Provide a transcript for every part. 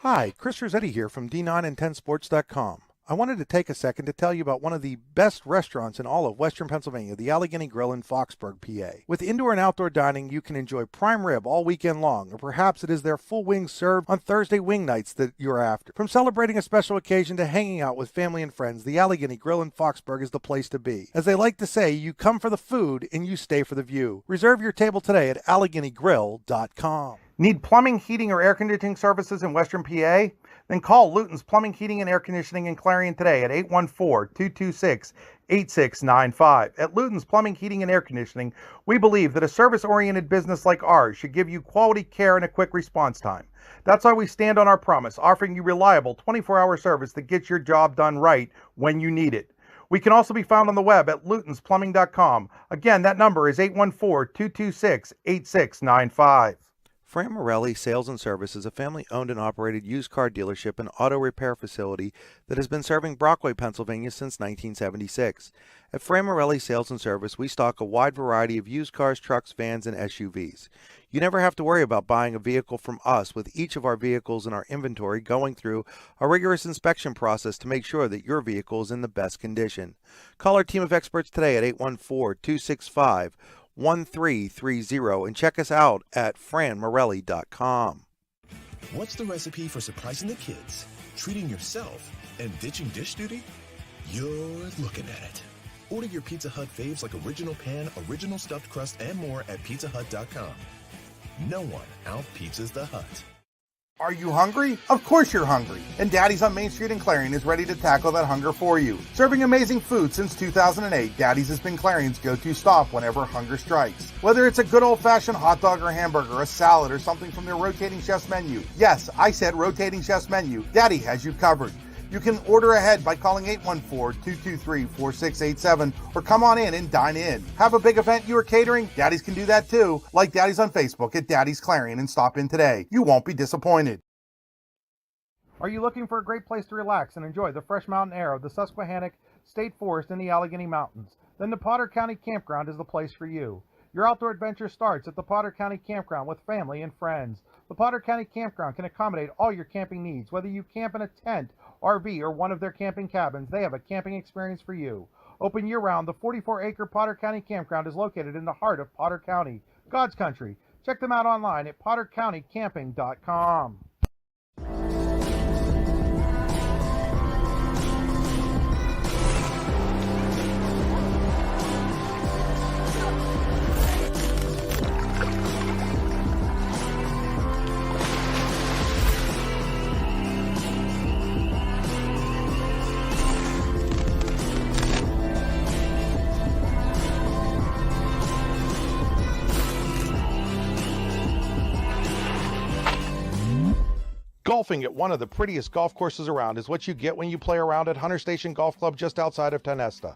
Hi, Chris Rossetti here from D9and10sports.com. I wanted to take a second to tell you about one of the best restaurants in all of Western Pennsylvania, the Allegheny Grill in Foxburg, PA. With indoor and outdoor dining, you can enjoy prime rib all weekend long, or perhaps it is their full wings served on Thursday wing nights that you're after. From celebrating a special occasion to hanging out with family and friends, the Allegheny Grill in Foxburg is the place to be. As they like to say, you come for the food and you stay for the view. Reserve your table today at AlleghenyGrill.com. Need plumbing, heating, or air conditioning services in Western PA? Then call Luton's Plumbing, Heating, and Air Conditioning in Clarion today at 814-226-8695. At Luton's Plumbing, Heating, and Air Conditioning, we believe that a service-oriented business like ours should give you quality care and a quick response time. That's why we stand on our promise, offering you reliable 24-hour service that gets your job done right when you need it. We can also be found on the web at lutonsplumbing.com. Again, that number is 814-226-8695. Fran Morelli Sales and Service is a family-owned and operated used car dealership and auto repair facility that has been serving Brockway, Pennsylvania since 1976. At Fran Morelli Sales and Service, we stock a wide variety of used cars, trucks, vans, and SUVs. You never have to worry about buying a vehicle from us, with each of our vehicles in our inventory going through a rigorous inspection process to make sure that your vehicle is in the best condition. Call our team of experts today at 814-265-1330 and check us out at franmorelli.com. What's the recipe for surprising the kids, treating yourself, and ditching dish duty? You're looking at it. Order your Pizza Hut faves like original pan, original stuffed crust, and more at pizzahut.com. No one out-pizzas the Hut. Are you hungry? Of course you're hungry. And Daddy's on Main Street in Clarion is ready to tackle that hunger for you. Serving amazing food since 2008, Daddy's has been Clarion's go-to stop whenever hunger strikes. Whether it's a good old-fashioned hot dog or hamburger, a salad, or something from their rotating chef's menu. Yes, I said rotating chef's menu. Daddy has you covered. You can order ahead by calling 814-223-4687 or come on in and dine in. Have a big event you are catering? Daddy's can do that too. Like Daddy's on Facebook at Daddy's Clarion and stop in today. You won't be disappointed. Are you looking for a great place to relax and enjoy the fresh mountain air of the Susquehannock State Forest in the Allegheny Mountains? Then the Potter County Campground is the place for you. Your outdoor adventure starts at the Potter County Campground with family and friends. The Potter County Campground can accommodate all your camping needs. Whether you camp in a tent, RV, or one of their camping cabins, they have a camping experience for you. Open year-round, the 44-acre Potter County Campground is located in the heart of Potter County, God's country. Check them out online at pottercountycamping.com. Golfing at one of the prettiest golf courses around is what you get when you play around at Hunter Station Golf Club just outside of Tonesta.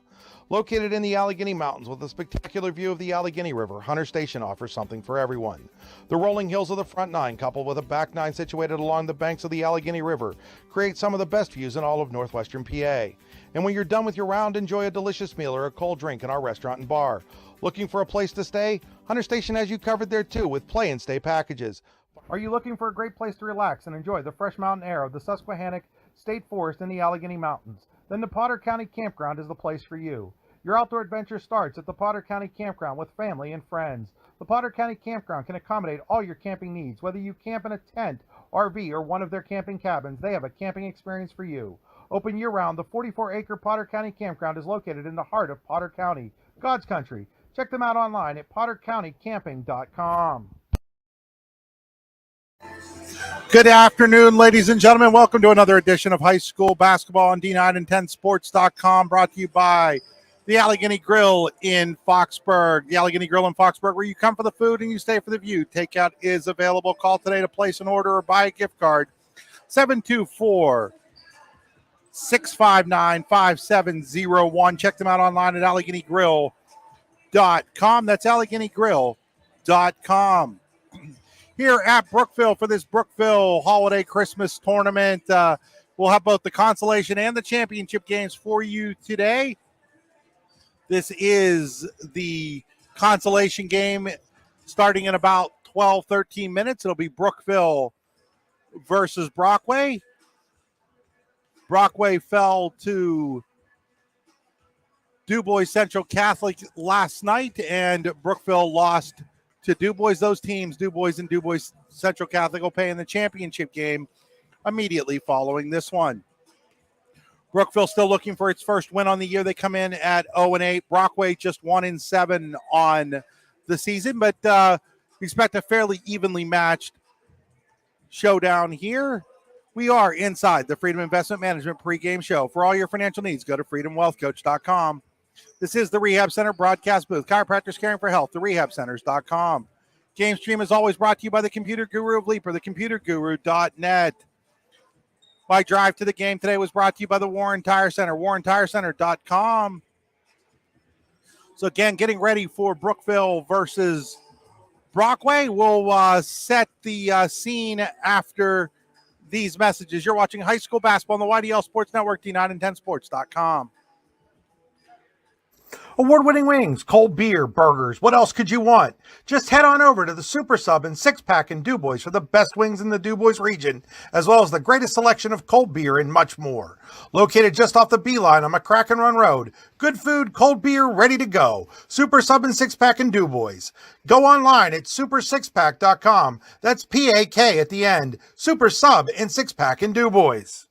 Located in the Allegheny Mountains with a spectacular view of the Allegheny River, Hunter Station offers something for everyone. The rolling hills of the front nine, coupled with a back nine situated along the banks of the Allegheny River, create some of the best views in all of northwestern PA. And when you're done with your round, enjoy a delicious meal or a cold drink in our restaurant and bar. Looking for a place to stay? Hunter Station has you covered there too with play and stay packages. Are you looking for a great place to relax and enjoy the fresh mountain air of the Susquehannock State Forest in the Allegheny Mountains? Then the Potter County Campground is the place for you. Your outdoor adventure starts at the Potter County Campground with family and friends. The Potter County Campground can accommodate all your camping needs. Whether you camp in a tent, RV, or one of their camping cabins, they have a camping experience for you. Open year-round, the 44-acre Potter County Campground is located in the heart of Potter County, God's country. Check them out online at pottercountycamping.com. Good afternoon, ladies and gentlemen. Welcome to another edition of High School Basketball on D9and10sports.com, brought to you by the Allegheny Grill in Foxburg. The Allegheny Grill in Foxburg, where you come for the food and you stay for the view. Takeout is available. Call today to place an order or buy a gift card. 724-659-5701. Check them out online at AlleghenyGrill.com. That's AlleghenyGrill.com. Here at Brookville for this Brookville Holiday Christmas Tournament. We'll have both the consolation and the championship games for you today. This is the consolation game starting in about 12, 13 minutes. It'll be Brookville versus Brockway. Brockway fell to Dubois Central Catholic last night, and Brookville lost to Dubois. Those teams, Dubois and Dubois Central Catholic, will play in the championship game immediately following this one. Brookville still looking for its first win on the year. They come in at 0-8. Brockway just 1-7 on the season, but expect a fairly evenly matched showdown here. We are inside the Freedom Investment Management pregame show. For all your financial needs, go to freedomwealthcoach.com. This is the Rehab Center broadcast booth. Chiropractors caring for health, therehabcenters.com. Game stream is always brought to you by the Computer Guru of Leaper, thecomputerguru.net. My drive to the game today was brought to you by the Warren Tire Center, warrentirecenter.com. So again, getting ready for Brookville versus Brockway. We'll set the scene after these messages. You're watching high school basketball on the YDL Sports Network, D9and10sports.com. Award-winning wings, cold beer, burgers. What else could you want? Just head on over to the Super Sub and Six Pack in Dubois for the best wings in the Dubois region, as well as the greatest selection of cold beer and much more. Located just off the Beeline on McCracken Run Road. Good food, cold beer, ready to go. Super Sub and Six Pack in Dubois. Go online at supersixpack.com. That's P-A-K at the end. Super Sub and Six Pack in Dubois.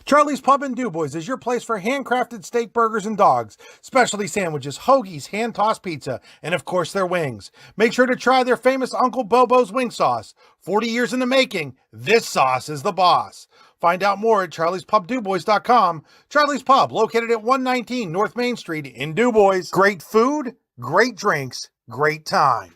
Charlie's Pub in Dubois is your place for handcrafted steak burgers and dogs, specialty sandwiches, hoagies, hand-tossed pizza, and of course their wings. Make sure to try their famous Uncle Bobo's wing sauce. 40 years in the making, this sauce is the boss. Find out more at charliespubdubois.com. Charlie's Pub, located at 119 North Main Street in Dubois. Great food, great drinks, great time.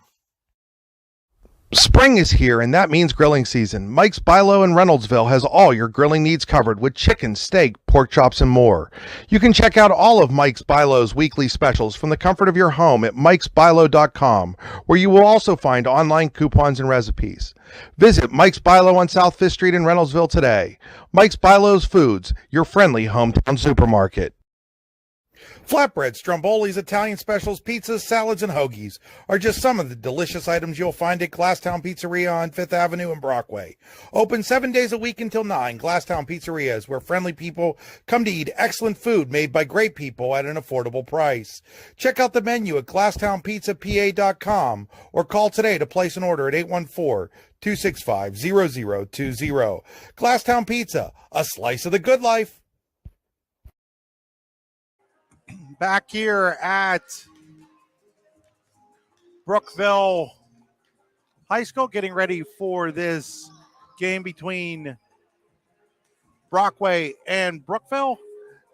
Spring is here, and that means grilling season. Mike's Bilo in Reynoldsville has all your grilling needs covered with chicken, steak, pork chops, and more. You can check out all of Mike's Bilo's weekly specials from the comfort of your home at mikesbilo.com, where you will also find online coupons and recipes. Visit Mike's Bilo on South 5th Street in Reynoldsville today. Mike's Bilo's Foods, your friendly hometown supermarket. Flatbreads, strombolis, Italian specials, pizzas, salads, and hoagies are just some of the delicious items you'll find at Glasstown Pizzeria on 5th Avenue in Brockway. Open 7 days a week until 9, Glasstown Pizzeria is where friendly people come to eat excellent food made by great people at an affordable price. Check out the menu at glasstownpizzapa.com or call today to place an order at 814-265-0020. Glasstown Pizza, a slice of the good life. Back here at Brookville High School, getting ready for this game between Brockway and Brookville.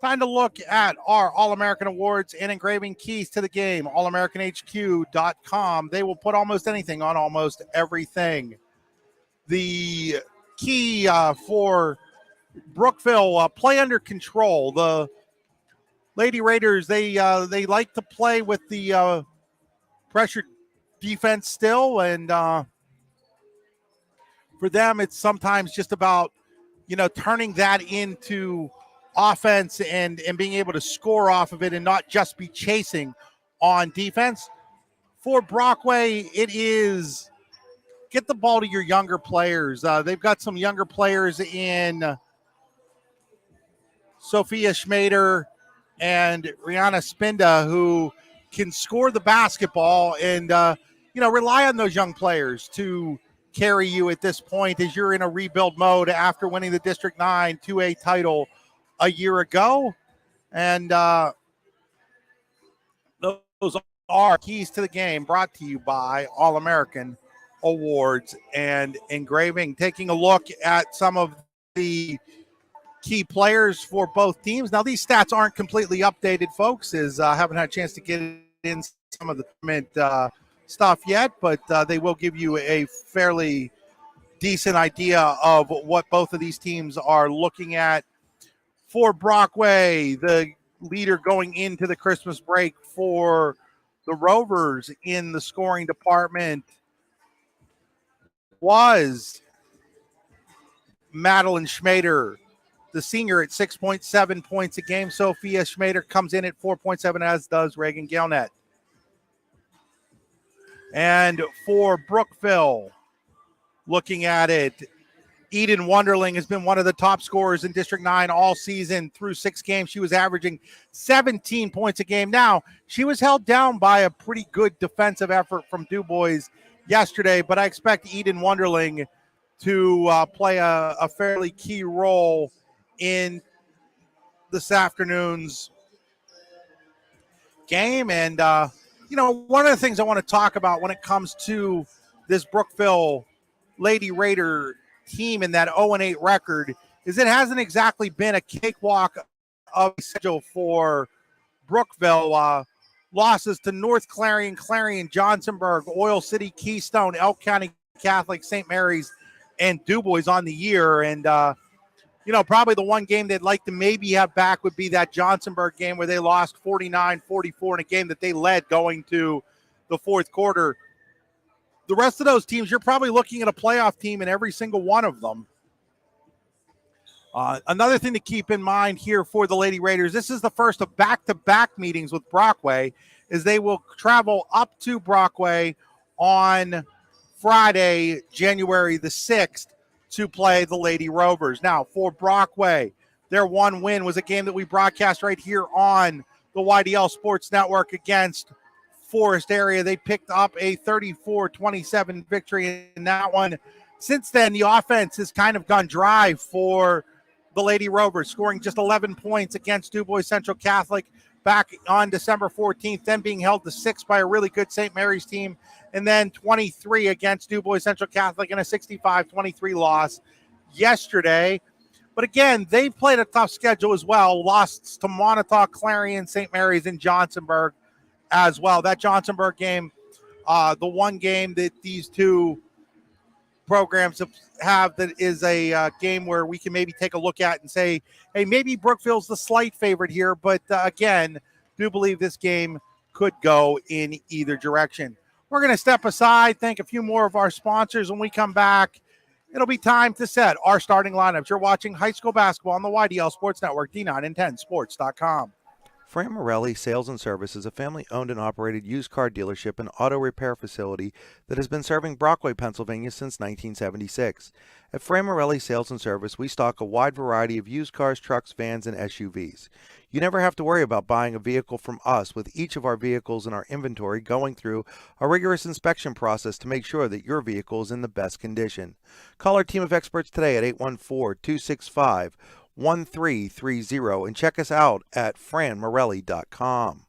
Time to look at our All-American Awards and engraving keys to the game, allamericanhq.com. They will put almost anything on almost everything. The key for Brookville, play under control. The Lady Raiders, they like to play with the pressure defense still, and for them, it's sometimes just about, turning that into offense and being able to score off of it and not just be chasing on defense. For Brockway, it is get the ball to your younger players. They've got some younger players in Sophia Schmader and Rihanna Spinda who can score the basketball and, rely on those young players to carry you at this point as you're in a rebuild mode after winning the District 9 2A title a year ago. And those are keys to the game, brought to you by All-American Awards and Engraving. Taking a look at some of the key players for both teams. Now, these stats aren't completely updated, folks, as I haven't had a chance to get in some of the stuff yet, but they will give you a fairly decent idea of what both of these teams are looking at. For Brockway, the leader going into the Christmas break for the Rovers in the scoring department was Madeline Schmader, the senior, at 6.7 points a game. Sophia Schmader comes in at 4.7, as does Reagan Galnett. And for Brookville, looking at it, Eden Wonderling has been one of the top scorers in District 9 all season. Through 6 games, she was averaging 17 points a game. Now, she was held down by a pretty good defensive effort from DuBois yesterday, but I expect Eden Wonderling to play a fairly key role in this afternoon's game. And, one of the things I want to talk about when it comes to this Brookville Lady Raider team and that 0-8 record is it hasn't exactly been a cakewalk of a schedule for Brookville. Losses to North Clarion, Johnsonburg, Oil City, Keystone, Elk County Catholic, St. Mary's, and DuBois on the year. And, probably the one game they'd like to maybe have back would be that Johnsonburg game where they lost 49-44 in a game that they led going to the fourth quarter. The rest of those teams, you're probably looking at a playoff team in every single one of them. Another thing to keep in mind here for the Lady Raiders, this is the first of back-to-back meetings with Brockway, is they will travel up to Brockway on Friday, January the 6th, to play the Lady Rovers. Now, for Brockway, their one win was a game that we broadcast right here on the YDL Sports Network against Forest Area. They picked up a 34-27 victory in that one. Since then, the offense has kind of gone dry for the Lady Rovers, scoring just 11 points against DuBois Central Catholic back on December 14th, then being held to 6 by a really good St. Mary's team, and then 23 against DuBois Central Catholic in a 65-23 loss yesterday. But again, they've played a tough schedule as well. Lost to Montauk, Clarion, St. Mary's, and Johnsonburg as well. That Johnsonburg game, the one game that these two programs have that is a game where we can maybe take a look at and say, hey, maybe Brookville's the slight favorite here. But again, do believe this game could go in either direction. We're going to step aside, thank a few more of our sponsors. When we come back, it'll be time to set our starting lineups. You're watching high school basketball on the YDL Sports Network, D9 and 10sports.com. Fran Morelli Sales and Service is a family-owned and operated used car dealership and auto repair facility that has been serving Brockway, Pennsylvania since 1976. At Fran Morelli Sales and Service, we stock a wide variety of used cars, trucks, vans, and SUVs. You never have to worry about buying a vehicle from us, with each of our vehicles in our inventory going through a rigorous inspection process to make sure that your vehicle is in the best condition. Call our team of experts today at 814-265-1330 and check us out at franmorelli.com.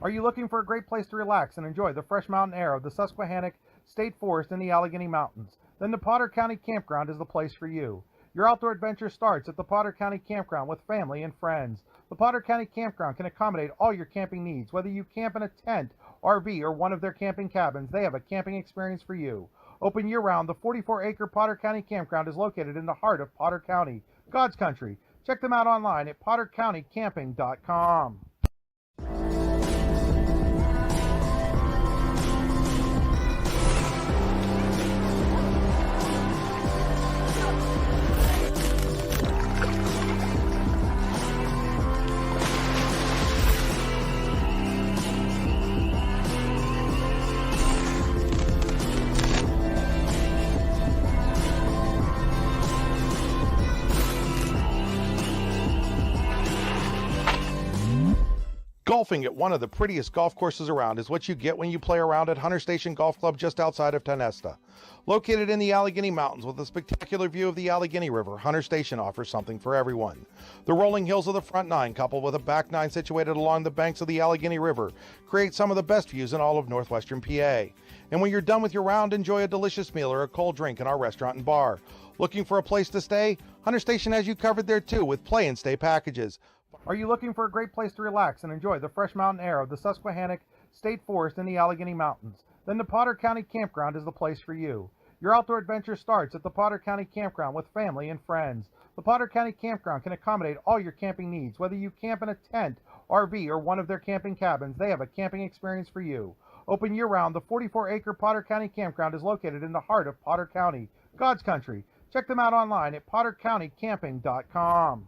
Are you looking for a great place to relax and enjoy the fresh mountain air of the Susquehannock State Forest and the Allegheny Mountains? Then the Potter County Campground is the place for you. Your outdoor adventure starts at the Potter County Campground with family and friends. The Potter County Campground can accommodate all your camping needs. Whether you camp in a tent, RV, or one of their camping cabins, they have a camping experience for you. Open year-round, the 44-acre Potter County Campground is located in the heart of Potter County, God's country. Check them out online at pottercountycamping.com. Golfing at one of the prettiest golf courses around is what you get when you play around at Hunter Station Golf Club just outside of Tonesta. Located in the Allegheny Mountains with a spectacular view of the Allegheny River, Hunter Station offers something for everyone. The rolling hills of the front nine, coupled with a back nine situated along the banks of the Allegheny River, create some of the best views in all of northwestern PA. And when you're done with your round, enjoy a delicious meal or a cold drink in our restaurant and bar. Looking for a place to stay? Hunter Station has you covered there too with play and stay packages. Are you looking for a great place to relax and enjoy the fresh mountain air of the Susquehannock State Forest and the Allegheny Mountains? Then the Potter County Campground is the place for you. Your outdoor adventure starts at the Potter County Campground with family and friends. The Potter County Campground can accommodate all your camping needs. Whether you camp in a tent, RV, or one of their camping cabins, they have a camping experience for you. Open year-round, the 44-acre Potter County Campground is located in the heart of Potter County, God's country. Check them out online at pottercountycamping.com.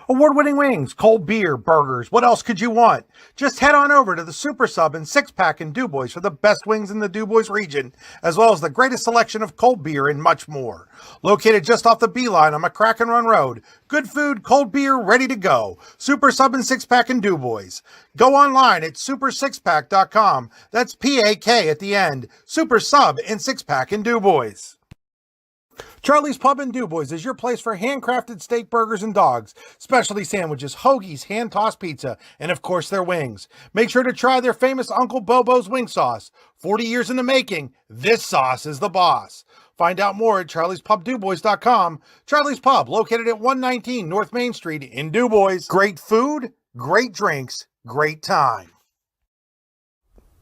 Award-winning wings, cold beer, burgers. What else could you want? Just head on over to the Super Sub and Six Pack in DuBois for the best wings in the DuBois region, as well as the greatest selection of cold beer and much more. Located just off the Beeline on McCracken Run Road. Good food, cold beer, ready to go. Super Sub and Six Pack in DuBois. Go online at supersixpack.com. That's P-A-K at the end. Super Sub and Six Pack in DuBois. Charlie's Pub in DuBois is your place for handcrafted steak burgers and dogs, specialty sandwiches, hoagies, hand-tossed pizza, and of course their wings. Make sure to try their famous Uncle Bobo's wing sauce. 40 years in the making, this sauce is the boss. Find out more at charliespubdubois.com. Charlie's Pub, located at 119 North Main Street in DuBois. Great food, great drinks, great time.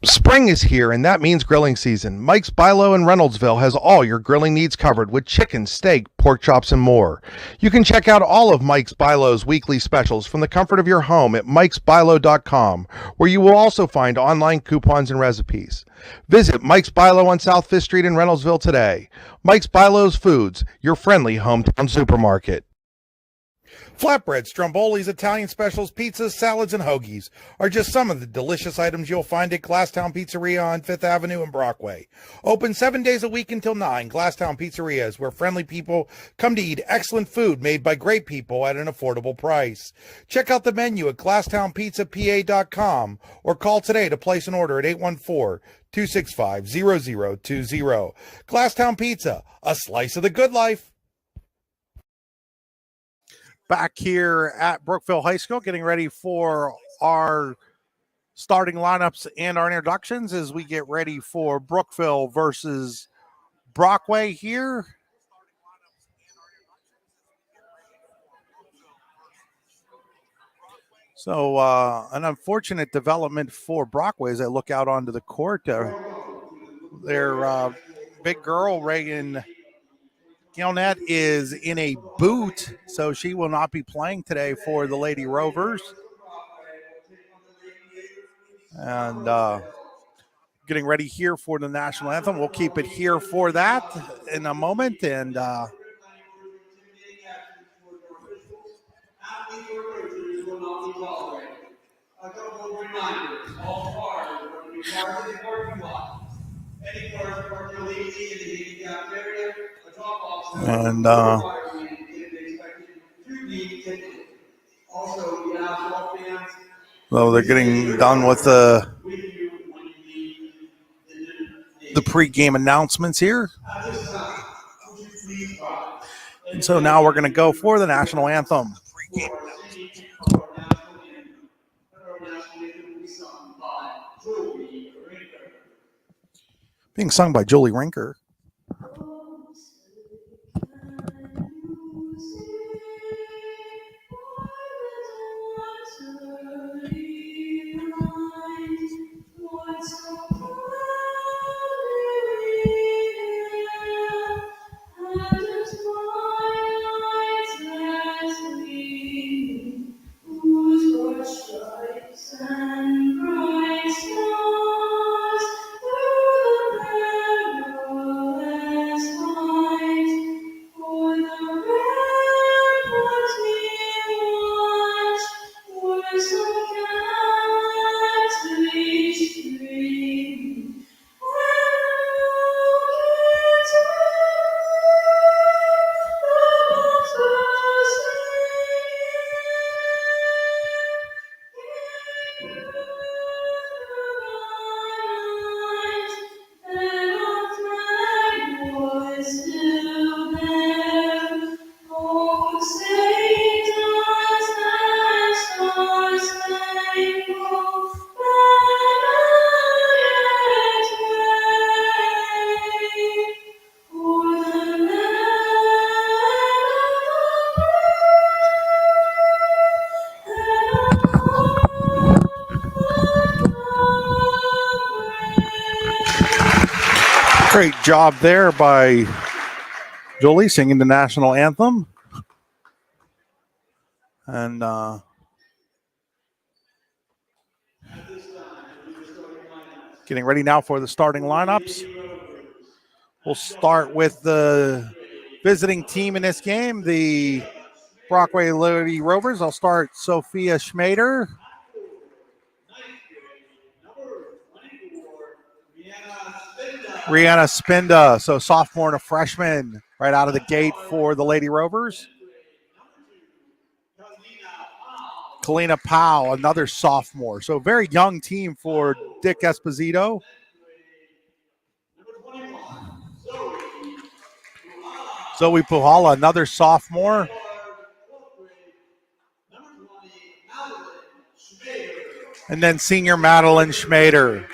Spring is here, and that means grilling season. Mike's Bilo in Reynoldsville has all your grilling needs covered with chicken, steak, pork chops, and more. You can check out all of Mike's Bilo's weekly specials from the comfort of your home at mikesbilo.com, where you will also find online coupons and recipes. Visit Mike's Bilo on South 5th Street in Reynoldsville today. Mike's Bilo's Foods, your friendly hometown supermarket. Flatbreads, strombolis, Italian specials, pizzas, salads, and hoagies are just some of the delicious items you'll find at Glasstown Pizzeria on 5th Avenue in Brockway. Open 7 days a week until 9, Glasstown Pizzeria is where friendly people come to eat excellent food made by great people at an affordable price. Check out the menu at glasstownpizzapa.com or call today to place an order at 814-265-0020. Glasstown Pizza, a slice of the good life. Back here at Brookville High School, getting ready for our starting lineups and our introductions as we get ready for Brookville versus Brockway here. So an unfortunate development for Brockway as I look out onto the court. Their big girl, Reagan Gilnett, is in a boot, so she will not be playing today for the Lady Rovers. And getting ready here for the national anthem. We'll keep it here for that in a moment. And so they're getting done with the pregame announcements here. And so now we're going to go for the national anthem. Being sung by Julie Rinker. Great job there by Julie singing the national anthem. And getting ready now for the starting lineups. We'll start with the visiting team in this game, the Brockway Lady Rovers. I'll start Sophia Schmader. Rihanna Spinda, so sophomore and a freshman right out of the gate for the Lady Rovers. Kalina Powell, another sophomore. So very young team for Dick Esposito. Zoe Puhala, another sophomore. And then senior Madeline Schmader.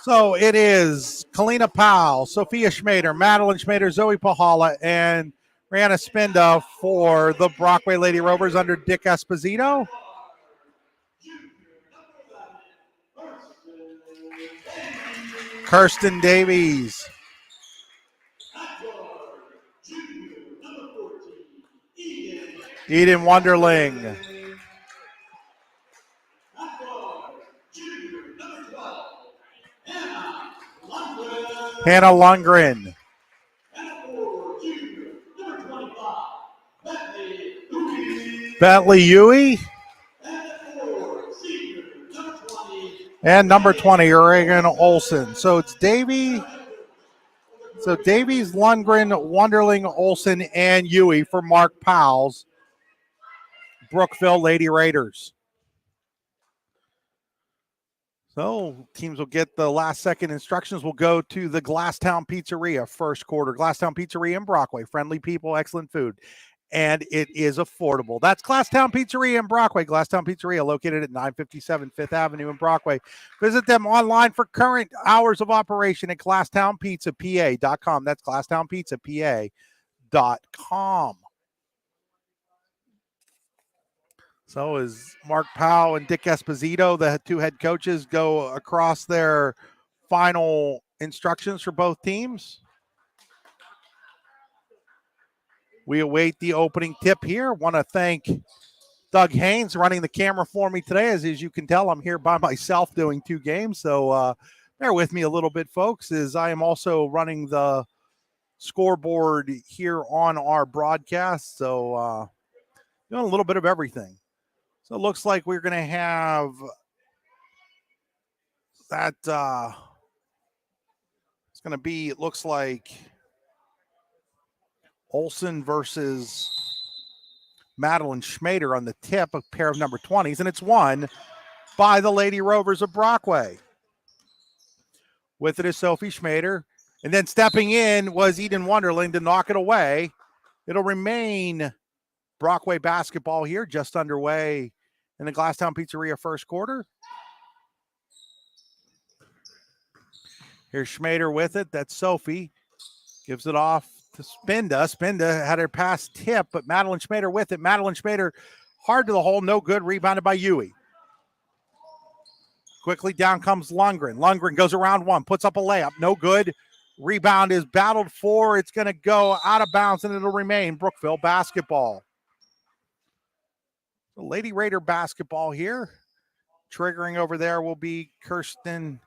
So it is Kalina Powell, Sophia Schmader, Madeline Schmader, Zoe Puhala, and Rihanna Spinda for the Brockway Lady Rovers under Dick Esposito. Kirsten Davies. Eden Wonderling. Hannah Lundgren. Bentley Huey. And number 20, Reagan Olson. So it's Davies, Lundgren, Wonderling, Olson, and Huey for Mark Powell's Brookville Lady Raiders. So teams will get the last second instructions. We'll go to the Glasstown Pizzeria first quarter. Glasstown Pizzeria in Brockway. Friendly people, excellent food. And it is affordable. That's Glasstown Pizzeria in Brockway. Glasstown Pizzeria located at 957 Fifth Avenue in Brockway. Visit them online for current hours of operation at glasstownpizzapa.com. That's glasstownpizzapa.com. So as Mark Powell and Dick Esposito, the two head coaches, go across their final instructions for both teams. We await the opening tip here. Want to thank Doug Haynes running the camera for me today. As you can tell, I'm here by myself doing two games. So bear with me a little bit, folks, as I am also running the scoreboard here on our broadcast. So doing a little bit of everything. So it looks like we're going to have that. It's going to be, it looks like Olson versus Madeline Schmader on the tip, a pair of number 20s, and it's won by the Lady Rovers of Brockway. With it is Sophie Schmader, and then stepping in was Eden Wonderling to knock it away. It'll remain Brockway basketball here, just underway in the Glasstown Pizzeria first quarter. Here's Schmader with it. That's Sophie. Gives it off to Spinda. Spinda had her pass tip, but Madeline Schmader with it. Madeline Schmader hard to the hole, no good. Rebounded by Huey. Quickly down comes Lundgren. Lundgren goes around one, puts up a layup, no good. Rebound is battled for. It's going to go out of bounds, and it'll remain Brookville basketball. The Lady Raider basketball here. Triggering over there will be Kirsten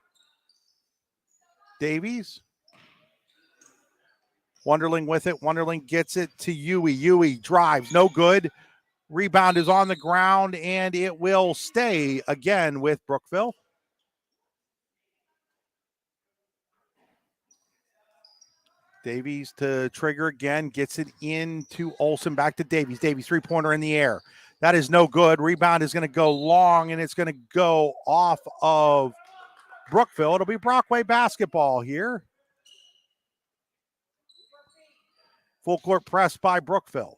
Davies. Wonderling with it. Wonderling gets it to Huey. Huey drives, no good. Rebound is on the ground, and it will stay again with Brookville. Davies to trigger again, gets it into Olson, back to Davies. Davies, three-pointer in the air. That is no good. Rebound is going to go long, and it's going to go off of Brookville. It'll be Brockway basketball here. Full court press by Brookville.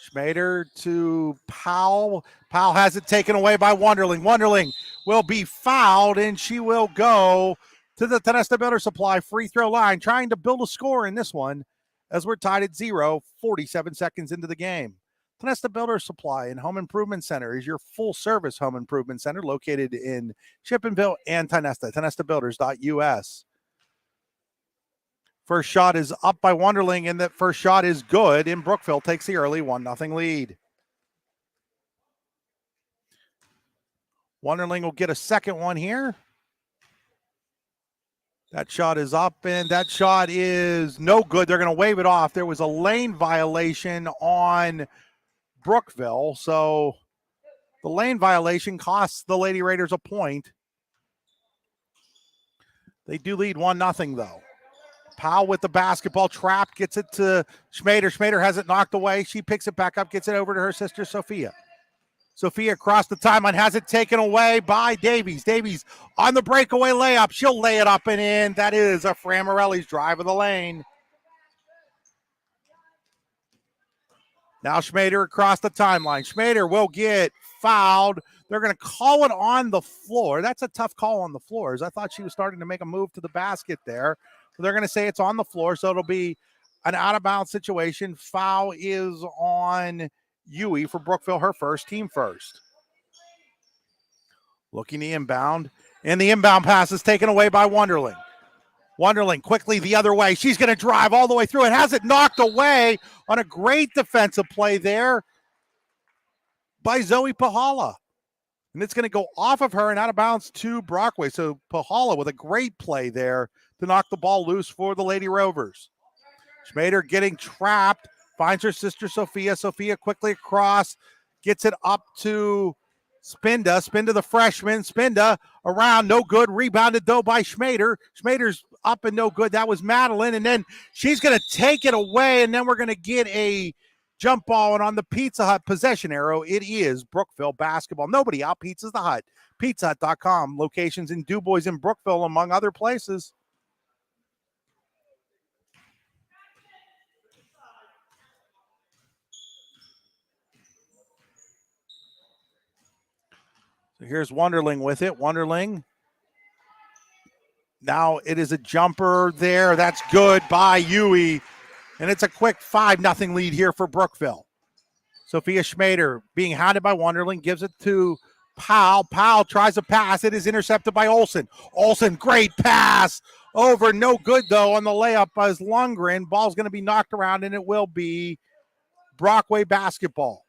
Schmader to Powell. Powell has it taken away by Wonderling. Wonderling will be fouled, and she will go to the Tonesta Builder Supply free throw line, trying to build a score in this one as we're tied at 0, 47 seconds into the game. Tonesta Builder Supply and Home Improvement Center is your full-service home improvement center located in Chippenville and Tonesta, TonestaBuilders.us. First shot is up by Wonderling, and that first shot is good, and Brookville takes the early 1-0 lead. Wonderling will get a second one here. That shot is up, and that shot is no good. They're going to wave it off. There was a lane violation on Brookville, so the lane violation costs the Lady Raiders a point. They do lead 1-0, though. Powell with the basketball, trapped, gets it to Schmader. Schmader has it knocked away. She picks it back up, gets it over to her sister, Sophia. Sophia across the timeline, has it taken away by Davies. Davies on the breakaway layup. She'll lay it up and in. That is a Fran Morelli's drive of the lane. Now Schmader across the timeline. Schmader will get fouled. They're going to call it on the floor. That's a tough call on the floors. I thought she was starting to make a move to the basket there. They're going to say it's on the floor, so it'll be an out-of-bounds situation. Foul is on Yui for Brookville, her first, team first. Looking to inbound, and the inbound pass is taken away by Wonderling. Wonderling quickly the other way. She's going to drive all the way through. It has it knocked away on a great defensive play there by Zoe Pahala. And it's going to go off of her and out of bounds to Brockway. So Pahala with a great play there to knock the ball loose for the Lady Rovers. Schmader getting trapped, finds her sister Sophia. Sophia quickly across, gets it up to Spinda. Spinda the freshman. Spinda around, no good. Rebounded though by Schmader. Schmader's up and no good. That was Madeline. And then she's going to take it away, and then we're going to get a jump ball. And on the Pizza Hut possession arrow, it is Brookville basketball. Nobody out pizzas the Hut. PizzaHut.com. Locations in DuBois and Brookville, among other places. So here's Wonderling with it. Wonderling. Now it is a jumper there. That's good by Yui. And it's a quick 5-0 lead here for Brookville. Sophia Schmader being hounded by Wonderling, gives it to Powell. Powell tries a pass. It is intercepted by Olsen. Olsen, great pass. Over, no good though on the layup as Lundgren. Ball's going to be knocked around, and it will be Brockway basketball.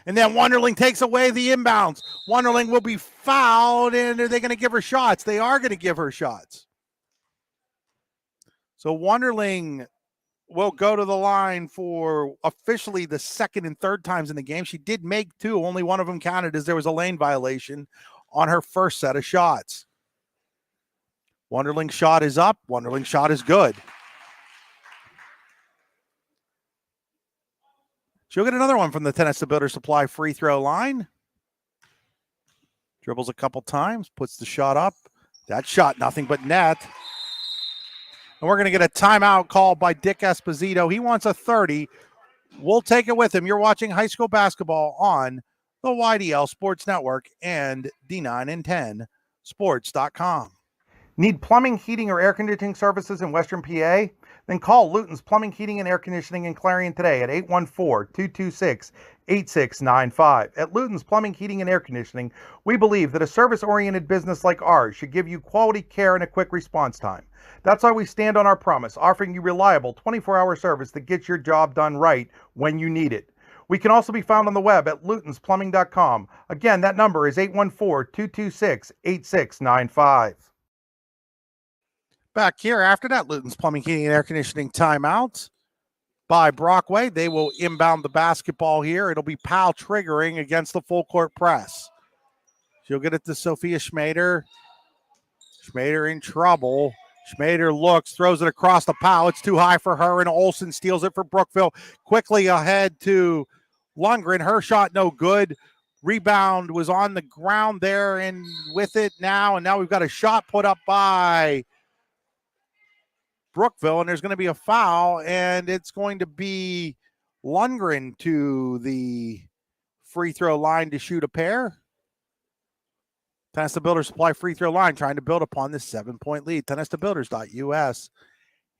And then Wonderling takes away the inbounds. Wonderling will be fouled, and are they going to give her shots? They are going to give her shots. So Wonderling will go to the line for officially the second and third times in the game. She did make two. Only one of them counted as there was a lane violation on her first set of shots. Wonderling shot is up. Wonderling shot is good. She'll get another one from the Tennis Builder Supply free throw line. Dribbles a couple times, puts the shot up. That shot, nothing but net. And we're going to get a timeout call by Dick Esposito. He wants a 30. We'll take it with him. You're watching high school basketball on the YDL Sports Network and D9 and 10 Sports.com. Need plumbing, heating, or air conditioning services in Western PA? Then call Luton's Plumbing, Heating, and Air Conditioning in Clarion today at 814-226-8695. At Luton's Plumbing, Heating, and Air Conditioning, we believe that a service-oriented business like ours should give you quality care and a quick response time. That's why we stand on our promise, offering you reliable 24-hour service that gets your job done right when you need it. We can also be found on the web at lutonsplumbing.com. Again, that number is 814-226-8695. Back here after that Luton's Plumbing, Heating, and Air Conditioning timeout by Brockway. They will inbound the basketball here. It'll be Powell triggering against the full court press. She'll get it to Sophia Schmader. Schmader in trouble. Schmader looks, throws it across the Powell. It's too high for her, and Olsen steals it for Brookville. Quickly ahead to Lundgren. Her shot no good. Rebound was on the ground there, and with it now, and now we've got a shot put up by Brookville, and there's going to be a foul, and it's going to be Lundgren to the free throw line to shoot a pair. Tennis to Builders Supply free throw line trying to build upon this 7-point lead. Tennis2builders.us.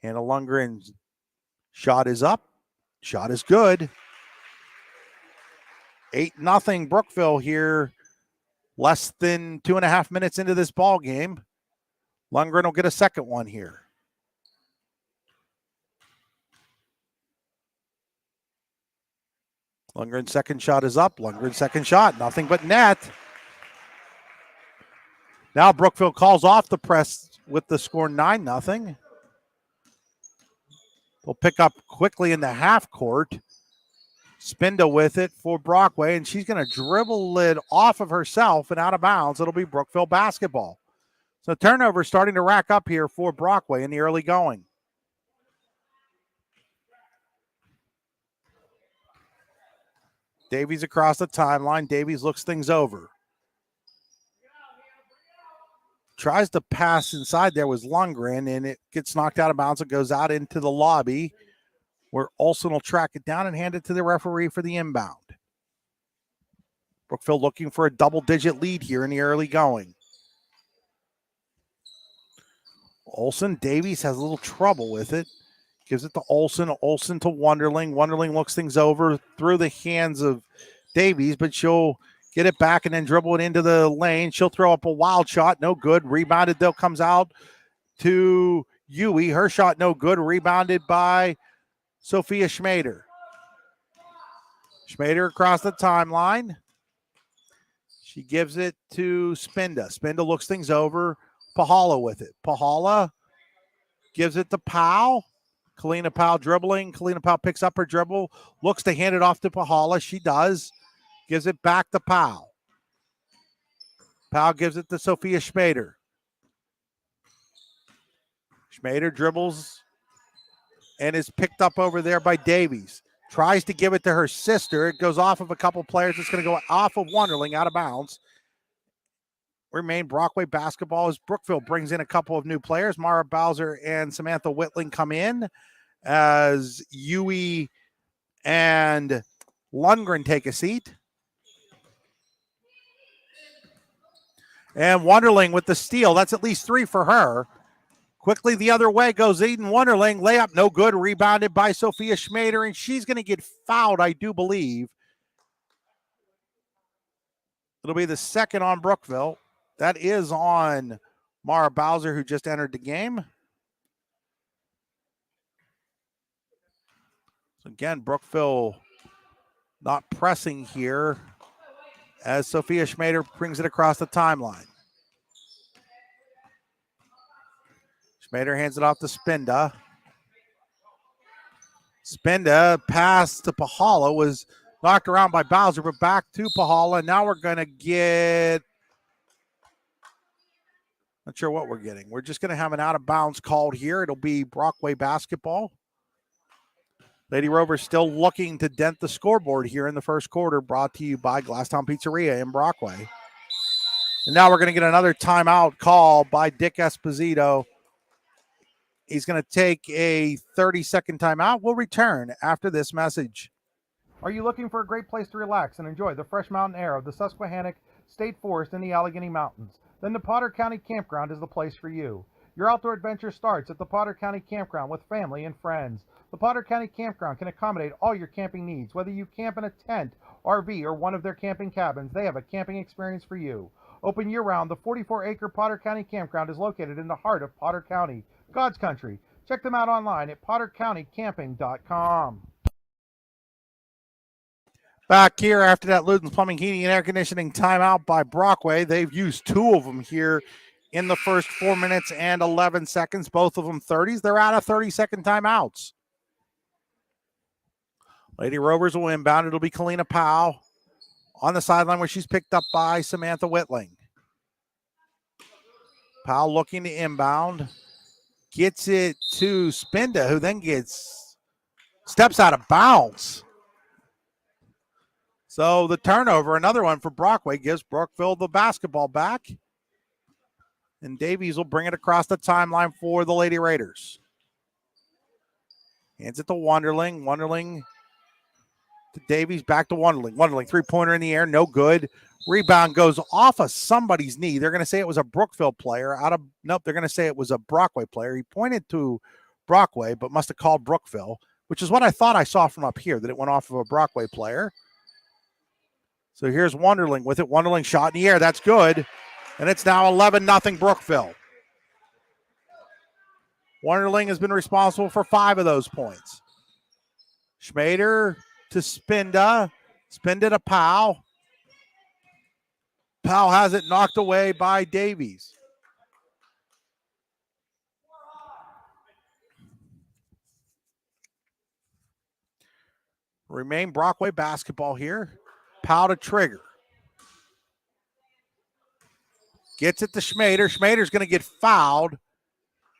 And a Lundgren's shot is up. Shot is good. 8-0 Brookville here. Less than 2.5 minutes into this ball game. Lundgren will get a second one here. Lundgren's second shot is up. Lundgren's second shot, nothing but net. Now Brookville calls off the press with the score 9-0. They'll pick up quickly in the half court. Spinda with it for Brockway, and she's going to dribble it off of herself and out of bounds. It'll be Brookville basketball. So turnover starting to rack up here for Brockway in the early going. Davies across the timeline. Davies looks things over. Tries to pass inside there was Lundgren, and it gets knocked out of bounds. It goes out into the lobby, where Olsen will track it down and hand it to the referee for the inbound. Brookville looking for a double-digit lead here in the early going. Olsen, Davies has a little trouble with it. Gives it to Olsen. Olsen to Wonderling. Wonderling looks things over through the hands of Davies, but she'll get it back and then dribble it into the lane. She'll throw up a wild shot. No good. Rebounded, though, comes out to Yui. Her shot no good. Rebounded by Sophia Schmader. Schmader across the timeline. She gives it to Spinda. Spinda looks things over. Pahala with it. Pahala gives it to Powell. Kalina Powell dribbling. Kalina Powell picks up her dribble. Looks to hand it off to Pahala. She does. Gives it back to Powell. Powell gives it to Sophia Schmader. Schmader dribbles and is picked up over there by Davies. Tries to give it to her sister. It goes off of a couple players. It's going to go off of Wonderling, out of bounds. Remain Brockway basketball as Brookville brings in a couple of new players. Mara Bowser and Samantha Whitling come in as Yui and Lundgren take a seat. And Wonderling with the steal. That's at least 3 for her. Quickly the other way goes Eden Wonderling. Layup no good. Rebounded by Sophia Schmader, and she's going to get fouled, I do believe. It'll be the second on Brookville. That is on Mara Bowser, who just entered the game. So again, Brookville not pressing here as Sophia Schmader brings it across the timeline. Schmader hands it off to Spinda. Spinda pass to Pahala was knocked around by Bowser, but back to Pahala. Now we're going to get, not sure what we're getting. We're just going to have an out of bounds called here. It'll be Brockway basketball. Lady Rovers still looking to dent the scoreboard here in the first quarter, brought to you by Glasstown Pizzeria in Brockway. And now we're going to get another timeout call by Dick Esposito. He's going to take a 30-second timeout. We'll return after this message. Are you looking for a great place to relax and enjoy the fresh mountain air of the Susquehannock State Forest in the Allegheny Mountains? Then the Potter County Campground is the place for you. Your outdoor adventure starts at the Potter County Campground with family and friends. The Potter County Campground can accommodate all your camping needs. Whether you camp in a tent, RV, or one of their camping cabins, they have a camping experience for you. Open year-round, the 44-acre Potter County Campground is located in the heart of Potter County, God's country. Check them out online at pottercountycamping.com. Back here after that Luden's Plumbing, Heating, and Air Conditioning timeout by Brockway. They've used 2 of them here in the first 4 minutes and 11 seconds, both of them 30s. They're out of 30-second timeouts. Lady Rovers will inbound. It'll be Kalina Powell on the sideline where she's picked up by Samantha Whitling. Powell looking to inbound. Gets it to Spinda, who then steps out of bounds. So the turnover, another one for Brockway, gives Brookville the basketball back. And Davies will bring it across the timeline for the Lady Raiders. Hands it to Wonderling. Wonderling to Davies, back to Wonderling. Wonderling, three-pointer in the air, no good. Rebound goes off of somebody's knee. They're going to say it was a Brookville player. Nope, they're going to say it was a Brockway player. He pointed to Brockway, but must have called Brookville, which is what I thought I saw from up here, that it went off of a Brockway player. So here's Wonderling with it. Wonderling shot in the air. That's good. And it's now 11-0 Brookville. Wonderling has been responsible for 5 of those points. Schmader to Spinda. Spinda to Powell. Powell has it knocked away by Davies. Remain Brockway basketball here. Powell to trigger. Gets it to Schmader. Schmader's going to get fouled.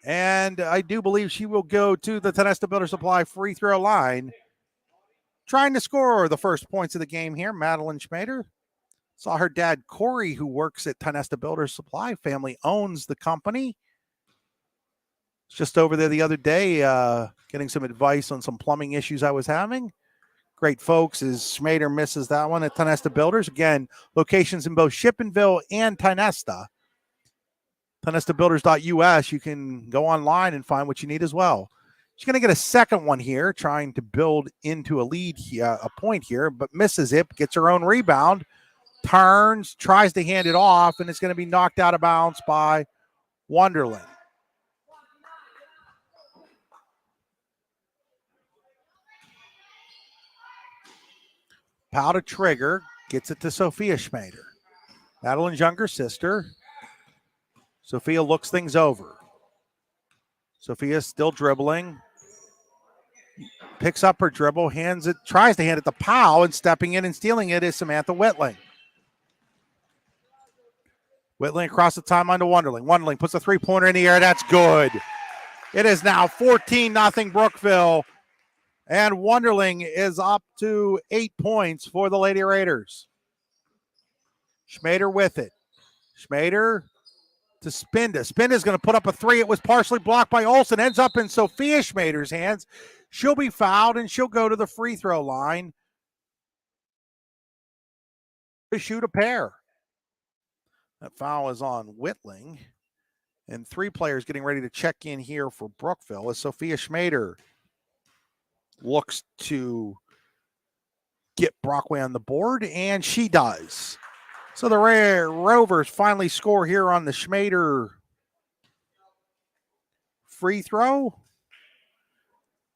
And I do believe she will go to the Tenesta Builder Supply free throw line. Trying to score the first points of the game here, Madeline Schmader. Saw her dad, Corey, who works at Tenesta Builder Supply. Family owns the company. Just over there the other day, getting some advice on some plumbing issues I was having. Great folks as Schmader misses that one at Tenesta Builders. Again, locations in both Shippenville and Tenesta. TenestaBuilders.us. You can go online and find what you need as well. She's going to get a second one here, trying to build into a lead here, a point here, but misses it, gets her own rebound, turns, tries to hand it off, and it's going to be knocked out of bounds by Wonderland. Powell to trigger, gets it to Sophia Schmader. Madeline's younger sister. Sophia looks things over. Sophia still dribbling. Picks up her dribble, hands it, tries to hand it to Powell, and stepping in and stealing it is Samantha Whitling. Whitling across the timeline to Wonderling. Wonderling puts a three-pointer in the air. That's good. It is now 14-0 Brookville. And Wonderling is up to 8 points for the Lady Raiders. Schmader with it. Schmader to Spinda. Spinda's going to put up a three. It was partially blocked by Olsen. Ends up in Sophia Schmader's hands. She'll be fouled, and she'll go to the free throw line to shoot a pair. That foul is on Whitling. And three players getting ready to check in here for Brookville as Sophia Schmader looks to get Brockway on the board, and she does. So the Rovers finally score here on the Schmader free throw.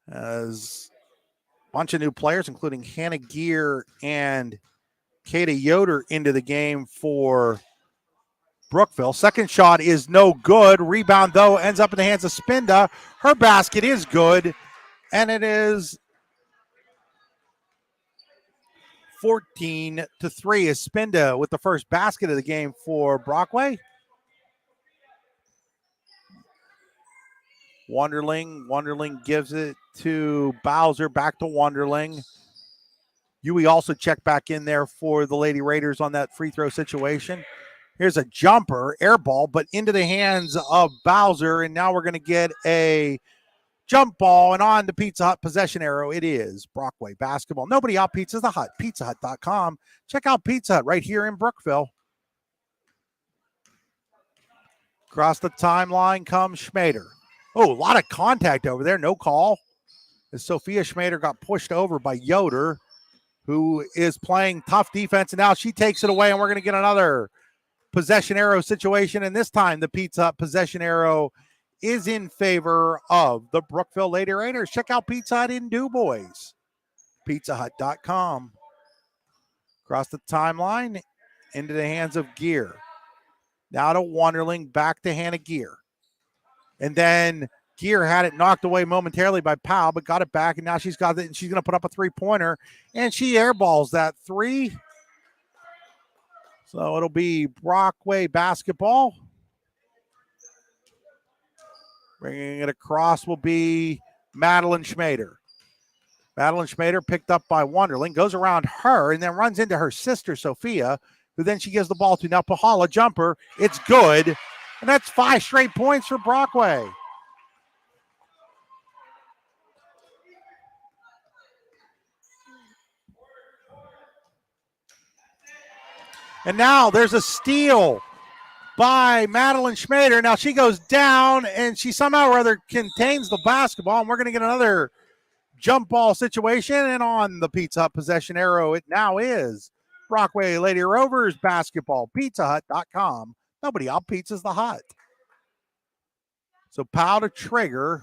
As a bunch of new players, including Hannah Gear and Kata Yoder, into the game for Brookville. Second shot is no good. Rebound, though, ends up in the hands of Spinda. Her basket is good, and it is 14-3 as Spinda with the first basket of the game for Brockway. Wonderling gives it to Bowser, back to Wonderling. Huey also checked back in there for the Lady Raiders on that free throw situation. Here's a jumper, air ball, but into the hands of Bowser, and now we're going to get a jump ball, and on the Pizza Hut possession arrow, it is Brockway basketball. Nobody out pizzas the Hut. PizzaHut.com. Check out Pizza Hut right here in Brookville. Across the timeline comes Schmader. Oh, a lot of contact over there. No call. As Sophia Schmader got pushed over by Yoder, who is playing tough defense, and now she takes it away, and we're going to get another possession arrow situation, and this time the Pizza Hut possession arrow is in favor of the Brookville Lady Raiders. Check out Pizza Hut in DuBois. PizzaHut.com. Across the timeline, into the hands of Gear. Now to Wonderling, back to Hannah Gear. And then Gear had it knocked away momentarily by Powell, but got it back, and now she's got it, and she's going to put up a three-pointer, and she airballs that three. So it'll be Brockway basketball. Bringing it across will be Madeline Schmader. Madeline Schmader picked up by Wonderling, goes around her, and then runs into her sister, Sophia, who then she gives the ball to. Now Pahala, jumper. It's good. And that's 5 straight points for Brockway. And now there's a steal by Madeline Schmader. Now she goes down, and she somehow or other contains the basketball, and we're going to get another jump ball situation. And on the Pizza Hut possession arrow, it now is Brockway Lady Rovers basketball. PizzaHut.com. Nobody out pizzas the Hut. So Powell to trigger.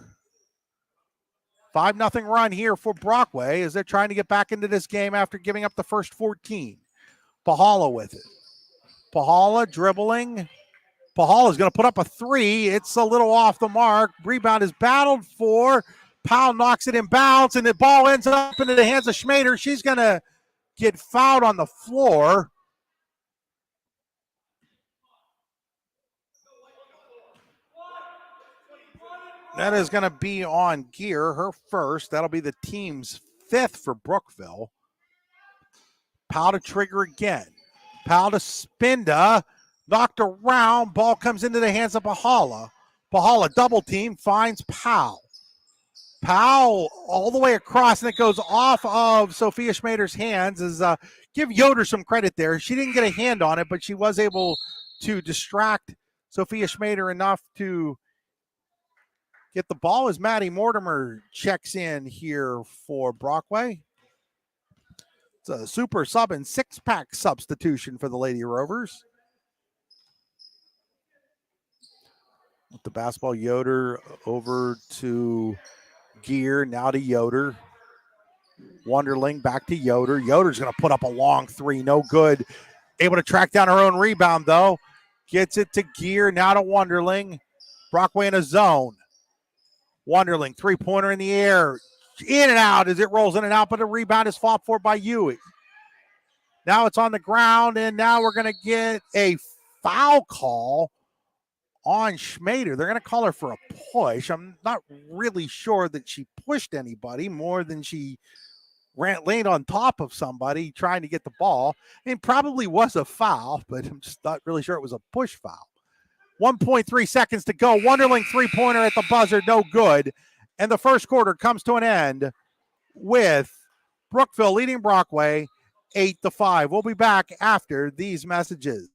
5-0 run here for Brockway as they're trying to get back into this game after giving up the first 14. Pahala with it. Pahala dribbling. Pahala's going to put up a three. It's a little off the mark. Rebound is battled for. Powell knocks it in bounds, and the ball ends up into the hands of Schmader. She's going to get fouled on the floor. That is going to be on Gear, her first. That'll be the team's fifth for Brookville. Powell to trigger again. Powell to Spinda. Knocked around. Ball comes into the hands of Pahala. Pahala double team finds Powell. Powell all the way across, and it goes off of Sophia Schmader's hands. Give Yoder some credit there. She didn't get a hand on it, but she was able to distract Sophia Schmader enough to get the ball as Maddie Mortimer checks in here for Brockway. It's a super sub and six-pack substitution for the Lady Rovers. With the basketball, Yoder over to Gear, now to Yoder. Wonderling back to Yoder. Yoder's going to put up a long three, no good. Able to track down her own rebound, though. Gets it to Gear, now to Wonderling. Brockway in a zone. Wonderling, three-pointer in the air. In and out as it rolls in and out, but the rebound is fought for by Huey. Now it's on the ground, and now we're going to get a foul call on Schmader. They're going to call her for a push. I'm not really sure that she pushed anybody more than she laid on top of somebody trying to get the ball. It probably was a foul, but I'm just not really sure it was a push foul. 1.3 seconds to go. Wonderling three-pointer at the buzzer, no good. And the first quarter comes to an end with Brookville leading Brockway 8-5. We'll be back after these messages.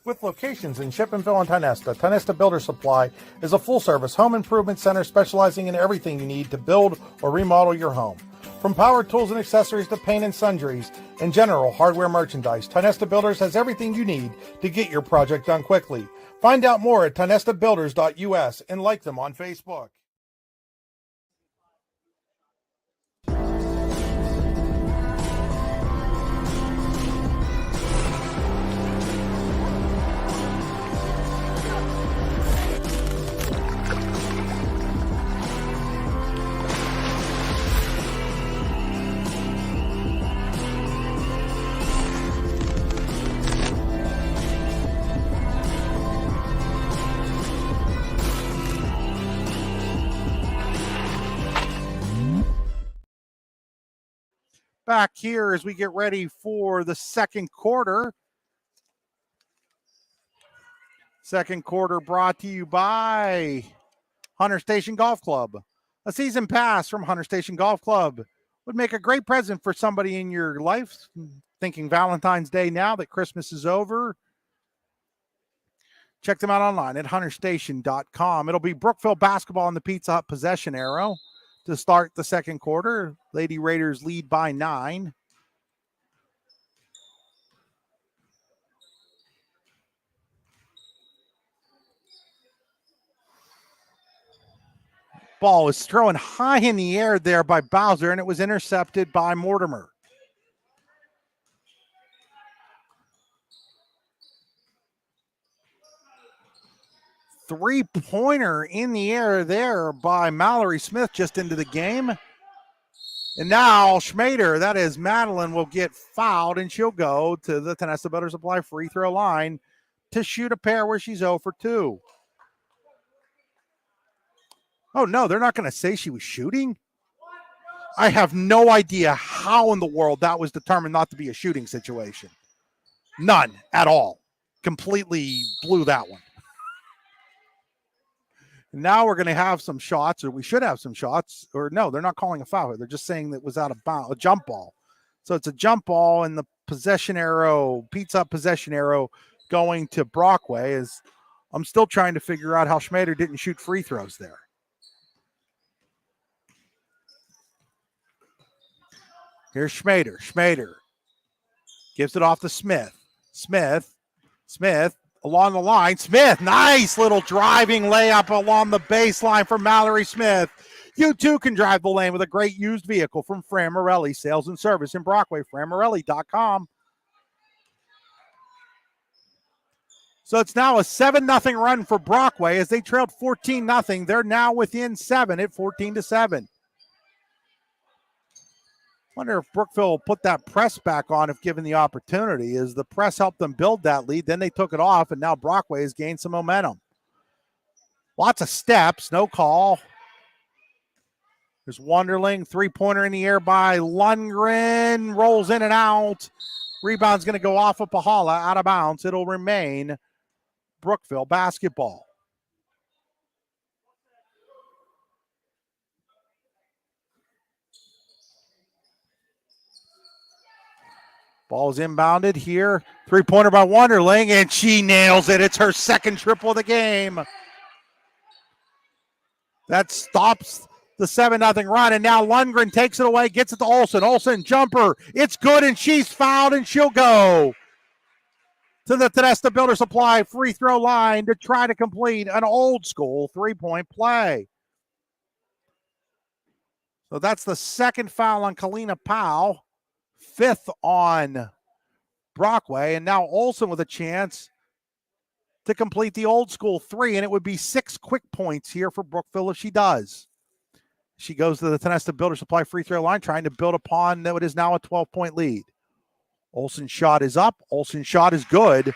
With locations in Shippenville and Tionesta, Tionesta Builder Supply is a full-service home improvement center specializing in everything you need to build or remodel your home. From power tools and accessories to paint and sundries and general hardware merchandise, Tionesta Builders has everything you need to get your project done quickly. Find out more at tionestabuilders.us and like them on Facebook. Back here as we get ready for the second quarter. Second quarter brought to you by Hunter Station Golf Club. A season pass from Hunter Station Golf Club would make a great present for somebody in your life. Thinking Valentine's Day now that Christmas is over. Check them out online at hunterstation.com. It'll be Brookville basketball in the Pizza Hut possession arrow to start the second quarter. Lady Raiders lead by 9. Ball was thrown high in the air there by Bowser, and it was intercepted by Mortimer. Three-pointer in the air there by Mallory Smith just into the game. And now Schmader, that is Madeline, will get fouled, and she'll go to the Tionesta Builder Supply free throw line to shoot a pair where she's 0 for 2. Oh, no, they're not going to say she was shooting? I have no idea how in the world that was determined not to be a shooting situation. None at all. Completely blew that one. Now we're going to have some shots, or we should have some shots, or no, they're not calling a foul. They're just saying that it was out of bounds, a jump ball. So it's a jump ball, and the possession arrow, Pizza possession arrow going to Brockway. Is I'm still trying to figure out how Schmader didn't shoot free throws there. Here's Schmader. Schmader gives it off to Smith. Smith along the line. Smith, nice little driving layup along the baseline for Mallory Smith. You too can drive the lane with a great used vehicle from Fran Morelli Sales and Service in Brockway, franmorelli.com. So it's now a 7-0 run for Brockway as they trailed 14-0. They're now within 7 at 14-7. Wonder if Brookville will put that press back on if given the opportunity, as the press helped them build that lead. Then they took it off, and now Brockway has gained some momentum. Lots of steps, no call. There's Wonderling, three-pointer in the air by Lundgren, rolls in and out. Rebound's going to go off of Pahala, out of bounds. It'll remain Brookville basketball. Ball's inbounded here. Three-pointer by Wonderling, and she nails it. It's her second triple of the game. That stops the 7-0 run, and now Lundgren takes it away, gets it to Olsen. Olsen, jumper. It's good, and she's fouled, and she'll go to the Tedesta Builder Supply free throw line to try to complete an old-school three-point play. So that's the second foul on Kalina Powell. Fifth on Brockway, and now Olsen with a chance to complete the old school three, and it would be 6 quick points here for Brookville if she does. She goes to the Tedesta Builder Supply free throw line, trying to build upon what is now a 12-point lead. Olsen's shot is up. Olsen's shot is good.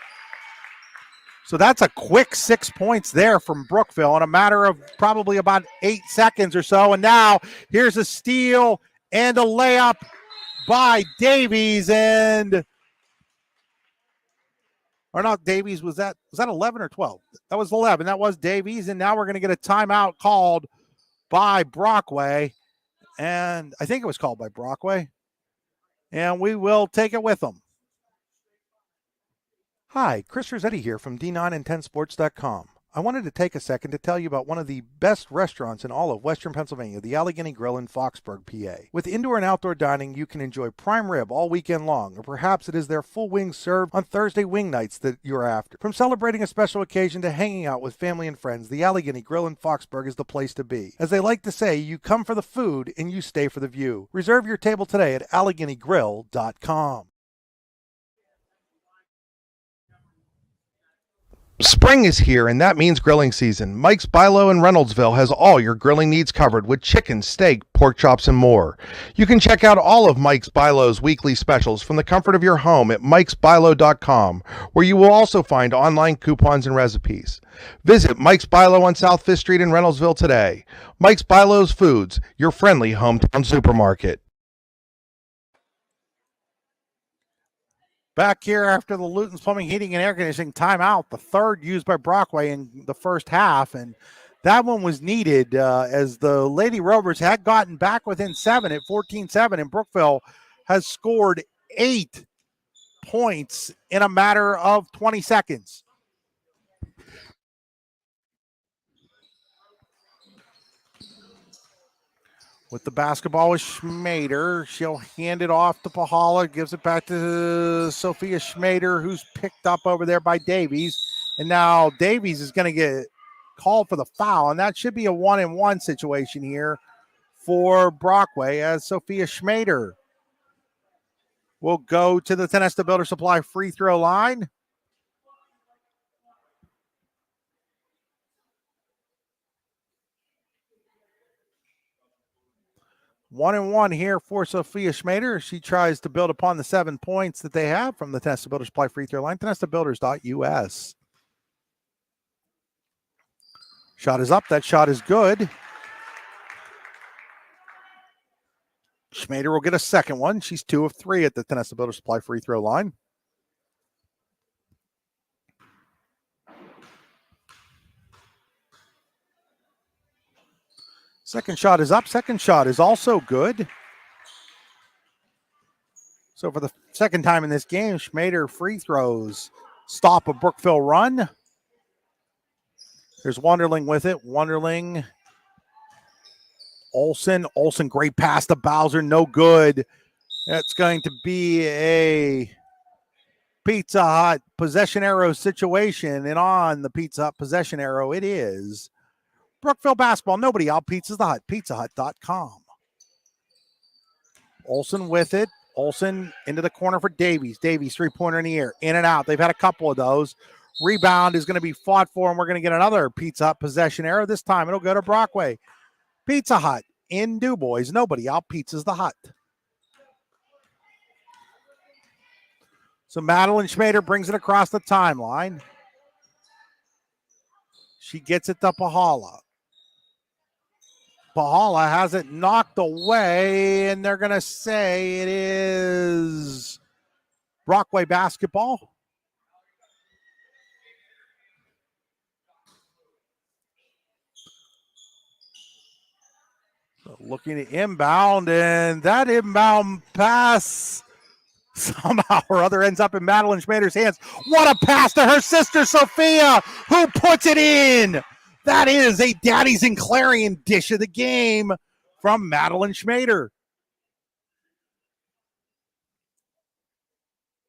So that's a quick 6 points there from Brookville in a matter of probably about 8 seconds or so. And now here's a steal and a layup by Davies, or not Davies, was that 11 or 12? That was 11. That was Davies, and now we're going to get a timeout called by Brockway, and I think it was called by Brockway, and we will take it with them. Hi, Chris Rossetti here from D9and10sports.com. I wanted to take a second to tell you about one of the best restaurants in all of Western Pennsylvania, the Allegheny Grill in Foxburg, PA. With indoor and outdoor dining, you can enjoy prime rib all weekend long, or perhaps it is their full wings served on Thursday wing nights that you're after. From celebrating a special occasion to hanging out with family and friends, the Allegheny Grill in Foxburg is the place to be. As they like to say, you come for the food and you stay for the view. Reserve your table today at AlleghenyGrill.com. Spring is here, and that means grilling season. Mike's Bilo in Reynoldsville has all your grilling needs covered with chicken, steak, pork chops, and more. You can check out all of Mike's Bilo's weekly specials from the comfort of your home at mikesbilo.com, where you will also find online coupons and recipes. Visit Mike's Bilo on South 5th Street in Reynoldsville today. Mike's Bilo's Foods, your friendly hometown supermarket. Back here after the Luton's Plumbing, Heating, and Air Conditioning timeout, the third used by Brockway in the first half, and that one was needed as the Lady Rovers had gotten back within 7 at 14-7, and Brookville has scored 8 points in a matter of 20 seconds. With the basketball is Schmader. She'll hand it off to Pahala, gives it back to Sophia Schmader, who's picked up over there by Davies. And now Davies is going to get called for the foul, and that should be a 1-and-1 situation here for Brockway, as Sophia Schmader will go to the Tedesta Builder Supply free throw line. One and one here for Sophia Schmader. She tries to build upon the 7 points that they have from the Tedesta Builder Supply free throw line. TedestaBuilders.us. Shot is up. That shot is good. Schmader will get a second one. She's 2 of 3 at the Tedesta Builder Supply free throw line. Second shot is up. Second shot is also good. So for the second time in this game, Schmader free throws stop a Brookville run. There's Wonderling with it. Wonderling. Olsen, great pass to Bowser, no good. That's going to be a Pizza Hut possession arrow situation. And on the Pizza Hut possession arrow, it is Brookville basketball. Nobody out. Pizza's the Hut. PizzaHut.com. Olsen with it. Olsen into the corner for Davies. Davies, three-pointer in the air. In and out. They've had a couple of those. Rebound is going to be fought for, and we're going to get another Pizza Hut possession error. This time it'll go to Brockway. Pizza Hut in Du Bois. Nobody out pizzas the Hut. So Madeline Schmader brings it across the timeline. She gets it to Pahala. Pahala has it knocked away, and they're going to say it is Brockway basketball. So looking at inbound, and that inbound pass somehow or other ends up in Madeline Schmader's hands. What a pass to her sister, Sophia, who puts it in. That is a Daddies and Clarion dish of the game from Madeline Schmader.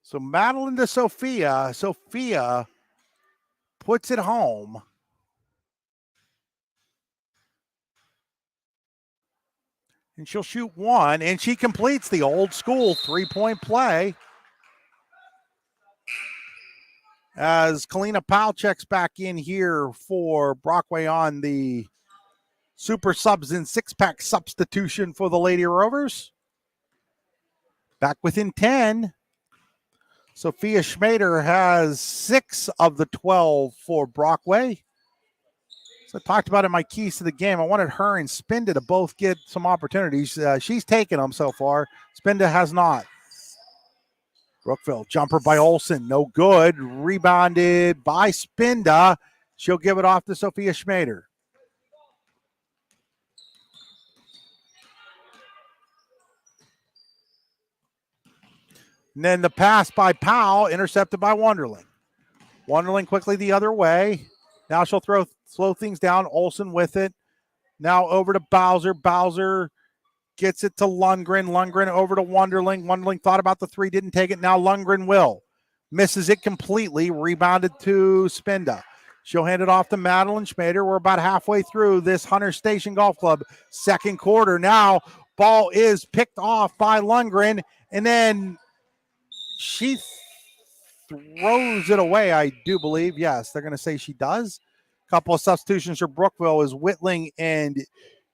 So Madeline to Sophia. Sophia puts it home. And she'll shoot one, and she completes the old school three-point play. As Kalina Powell checks back in here for Brockway on the super subs and six-pack substitution for the Lady Rovers. Back within 10. Sophia Schmader has 6 of the 12 for Brockway. So I talked about in my keys to the game. I wanted her and Spinda to both get some opportunities. She's taken them so far. Spinda has not. Brookville, jumper by Olsen, no good. Rebounded by Spinda. She'll give it off to Sophia Schmader. And then the pass by Powell, intercepted by Wonderling. Wonderling quickly the other way. Now she'll slow things down. Olsen with it. Now over to Bowser. Bowser gets it to Lundgren. Lundgren over to Wonderling. Wonderling thought about the three, didn't take it. Now Lundgren will. Misses it completely. Rebounded to Spinda. She'll hand it off to Madeline Schmader. We're about halfway through this Hunter Station Golf Club second quarter. Now ball is picked off by Lundgren. And then she throws it away, I do believe. Yes, they're going to say she does. Couple of substitutions for Brookville as Whitling and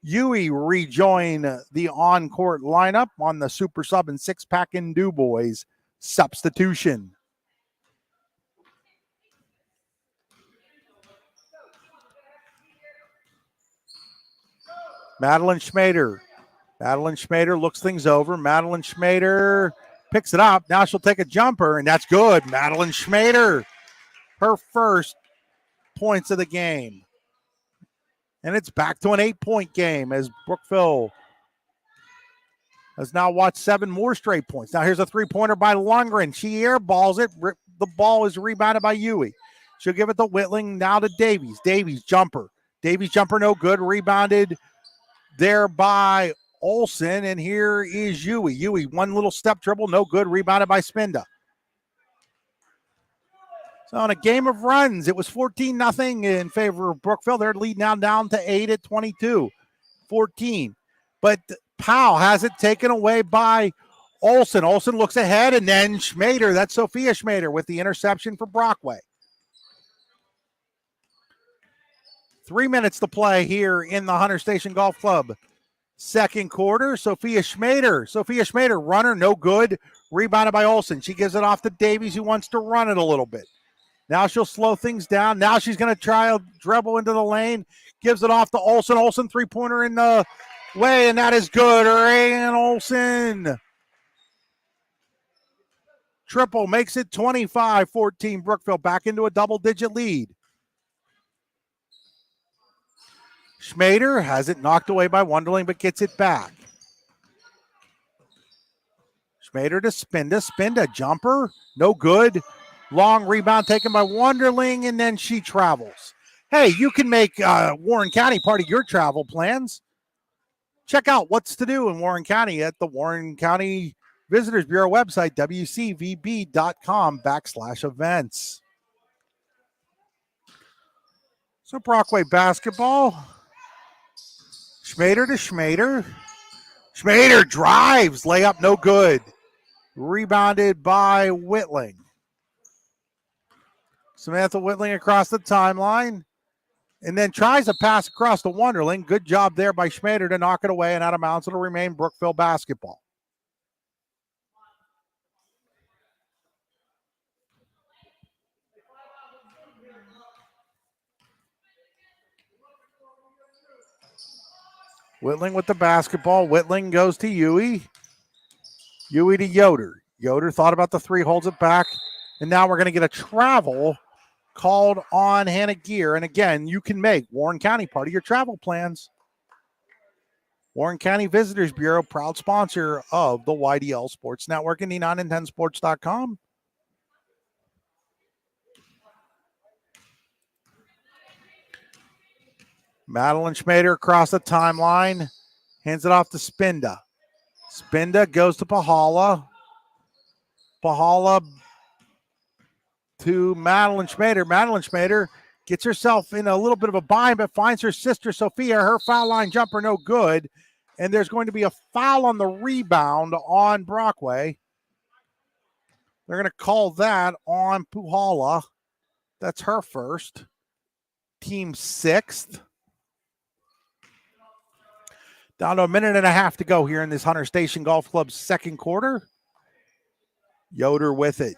Huey rejoin the on-court lineup on the super sub and six-pack in Du Bois substitution. Madeline Schmader. Madeline Schmader looks things over. Madeline Schmader picks it up. Now she'll take a jumper, and that's good. Madeline Schmader, her first points of the game. And it's back to an 8-point game as Brookville has now watched 7 more straight points. Now here's a three-pointer by Lundgren. She airballs it. The ball is rebounded by Huey. She'll give it to Whitling. Now to Davies. Davies jumper. Davies jumper no good. Rebounded there by Olsen. And here is Huey. Huey, one little step dribble, no good. Rebounded by Spinda. So in a game of runs, it was 14-0 in favor of Brookville. They're lead now down to 8 at 22-14. But Powell has it taken away by Olsen. Olsen looks ahead, and then Schmader. That's Sophia Schmader with the interception for Brockway. 3 minutes to play here in the Hunter Station Golf Club. Second quarter, Sophia Schmader. Sophia Schmader, runner, no good. Rebounded by Olsen. She gives it off to Davies, who wants to run it a little bit. Now she'll slow things down. Now she's going to try a dribble into the lane. Gives it off to Olsen. Olsen, three-pointer in the way, and that is good. Rayan Olsen. Triple makes it 25-14. Brookville back into a double-digit lead. Schmader has it knocked away by Wonderling, but gets it back. Schmader to Spinda. Spinda, jumper, no good. Long rebound taken by Wonderling, and then she travels. Hey, you can make Warren County part of your travel plans. Check out what's to do in Warren County at the Warren County Visitors Bureau website, wcvb.com/events. So Brockway basketball. Schmader to Schmader. Schmader drives, layup no good. Rebounded by Whitling. Samantha Whitling across the timeline. And then tries a pass across to Wonderling. Good job there by Schmader to knock it away and out of bounds. It'll remain Brookville basketball. Whitling with the basketball. Whitling goes to Huey. Huey to Yoder. Yoder thought about the three, holds it back. And now we're going to get a travel called on Hannah Gear. And again, you can make Warren County part of your travel plans. Warren County Visitors Bureau, proud sponsor of the YDL Sports Network and D9and10sports.com. Madeline Schmader across the timeline. Hands it off to Spinda. Spinda goes to Pahala. Pahala to Madeline Schmader. Madeline Schmader gets herself in a little bit of a bind, but finds her sister Sophia. Her foul line jumper no good. And there's going to be a foul on the rebound on Brockway. They're going to call that on Puhala. That's her first. Team sixth. Down to a minute and a half to go here in this Hunter Station Golf Club's second quarter. Yoder with it.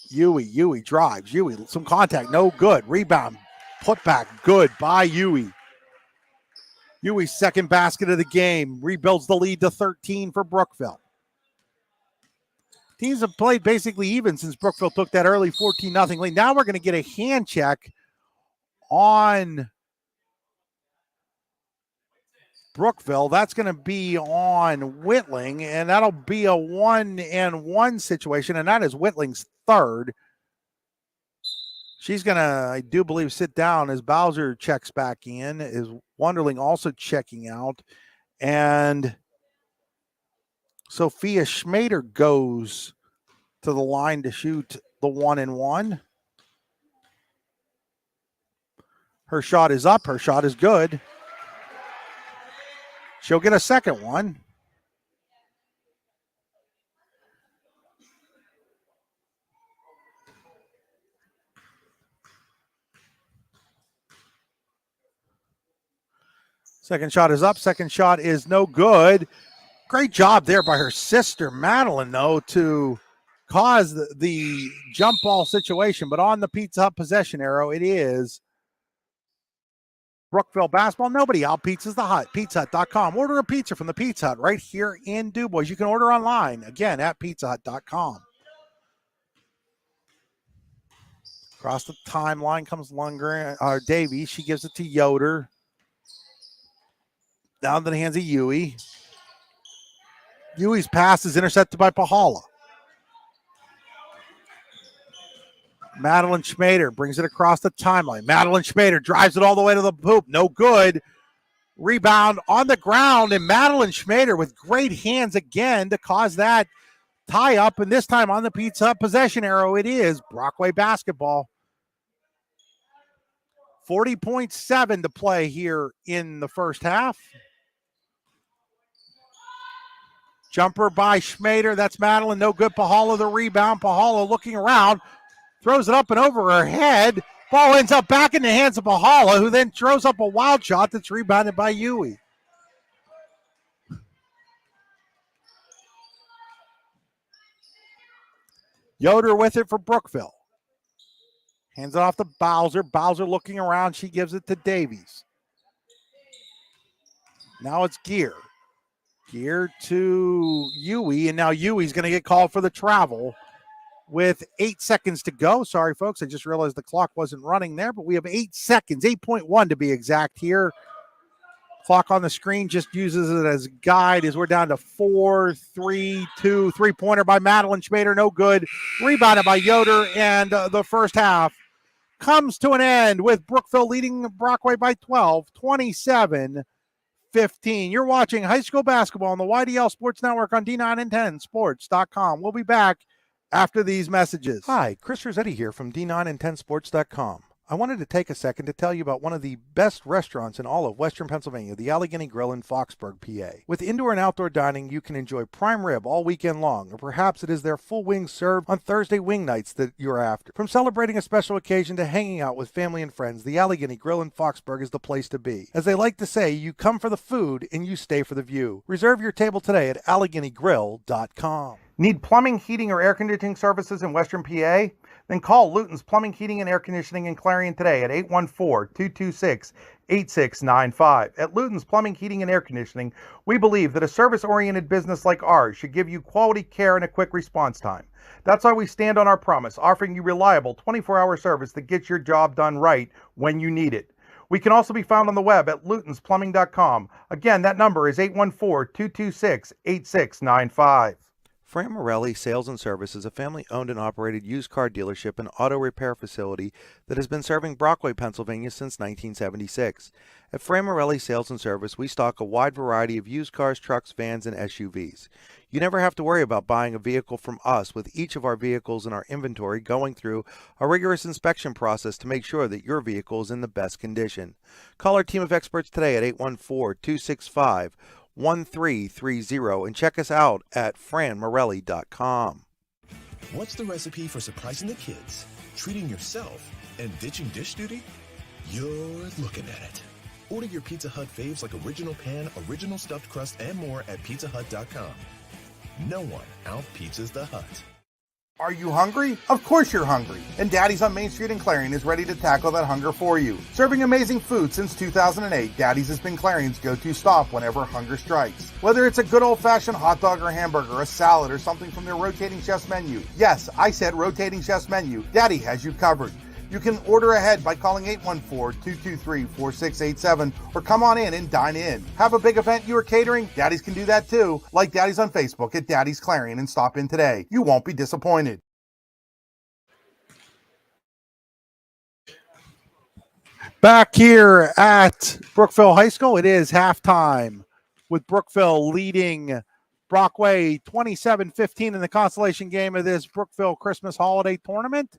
Huey drives. Huey, some contact, no good. Rebound, put back, good by Huey. Huey's second basket of the game. Rebuilds the lead to 13 for Brookville. Teams have played basically even since Brookville took that early 14-0 lead. Now we're going to get a hand check on Brookville. That's going to be on Whitling, and that'll be a 1-and-1 situation, and that is Whitling's third. She's going to, I do believe, sit down as Bowser checks back in. Is Wonderling also checking out? And Sophia Schmader goes to the line to shoot the 1-and-1. Her shot is up. Her shot is good. She'll get a second one. Second shot is up. Second shot is no good. Great job there by her sister, Madeline, though, to cause the jump ball situation. But on the Pizza Hut possession arrow, it is Brookville basketball. Nobody out pizzas the Hut. PizzaHut.com. Order a pizza from the Pizza Hut right here in DuBois. You can order online, again, at PizzaHut.com. Across the timeline comes Lundgren, Davies. She gives it to Yoder. Down to the hands of Huey. Huey's pass is intercepted by Pahala. Madeline Schmader brings it across the timeline. Madeline Schmader drives it all the way to the hoop. No good. Rebound on the ground, and Madeline Schmader with great hands again to cause that tie up, and this time on the Pizza Hut possession arrow, it is Brockway basketball. 40.7 to play here in the first half. Jumper by Schmader. That's Madeline. No good. Pahala the rebound. Pahala looking around. Throws it up and over her head. Ball ends up back in the hands of Pahala, who then throws up a wild shot that's rebounded by Huey. Yoder with it for Brookville. Hands it off to Bowser. Bowser looking around. She gives it to Davies. Now it's Gear. Gear to Huey, and now Huey's going to get called for the travel with 8 seconds to go. Sorry, folks. I just realized the clock wasn't running there, but we have 8 seconds, 8.1 to be exact here. Clock on the screen just uses it as a guide as we're down to 4, 3, 2, three-pointer by Madeline Schmader. No good. Rebounded by Yoder, and the first half comes to an end with Brookville leading Brockway by 12, 27-15. You're watching high school basketball on the YDL Sports Network on D9and10sports.com. We'll be back after these messages. Hi, Chris Rossetti here from D9and10sports.com. I wanted to take a second to tell you about one of the best restaurants in all of Western Pennsylvania, the Allegheny Grill in Foxburg, PA. With indoor and outdoor dining, you can enjoy prime rib all weekend long, or perhaps it is their full wings served on Thursday wing nights that you're after. From celebrating a special occasion to hanging out with family and friends, the Allegheny Grill in Foxburg is the place to be. As they like to say, you come for the food and you stay for the view. Reserve your table today at AlleghenyGrill.com. Need plumbing, heating, or air conditioning services in Western PA? Then call Luton's Plumbing, Heating, and Air Conditioning in Clarion today at 814-226-8695. At Luton's Plumbing, Heating, and Air Conditioning, we believe that a service-oriented business like ours should give you quality care and a quick response time. That's why we stand on our promise, offering you reliable 24-hour service that gets your job done right when you need it. We can also be found on the web at lutonsplumbing.com. Again, that number is 814-226-8695. Fran Morelli Sales and Service is a family-owned and operated used car dealership and auto repair facility that has been serving Brockway, Pennsylvania since 1976. At Fran Morelli Sales and Service, we stock a wide variety of used cars, trucks, vans, and SUVs. You never have to worry about buying a vehicle from us, with each of our vehicles in our inventory going through a rigorous inspection process to make sure that your vehicle is in the best condition. Call our team of experts today at 814-265-1330 and check us out at franmorelli.com. What's the recipe for surprising the kids, treating yourself, and ditching dish duty? You're looking at it. Order your Pizza Hut faves like original pan, original stuffed crust, and more at pizzahut.com. No one out-pizzas the Hut. Are you hungry? Of course you're hungry. And Daddy's on Main Street in Clarion is ready to tackle that hunger for you. Serving amazing food since 2008, Daddy's has been Clarion's go-to stop whenever hunger strikes. Whether it's a good old-fashioned hot dog or hamburger, a salad, or something from their rotating chef's menu. Yes, I said rotating chef's menu. Daddy has you covered. You can order ahead by calling 814-223-4687 or come on in and dine in. Have a big event you are catering? Daddy's can do that too. Like Daddy's on Facebook at Daddy's Clarion and stop in today. You won't be disappointed. Back here at Brookville High School, it is halftime with Brookville leading Brockway 27-15 in the consolation game of this Brookville Christmas Holiday Tournament.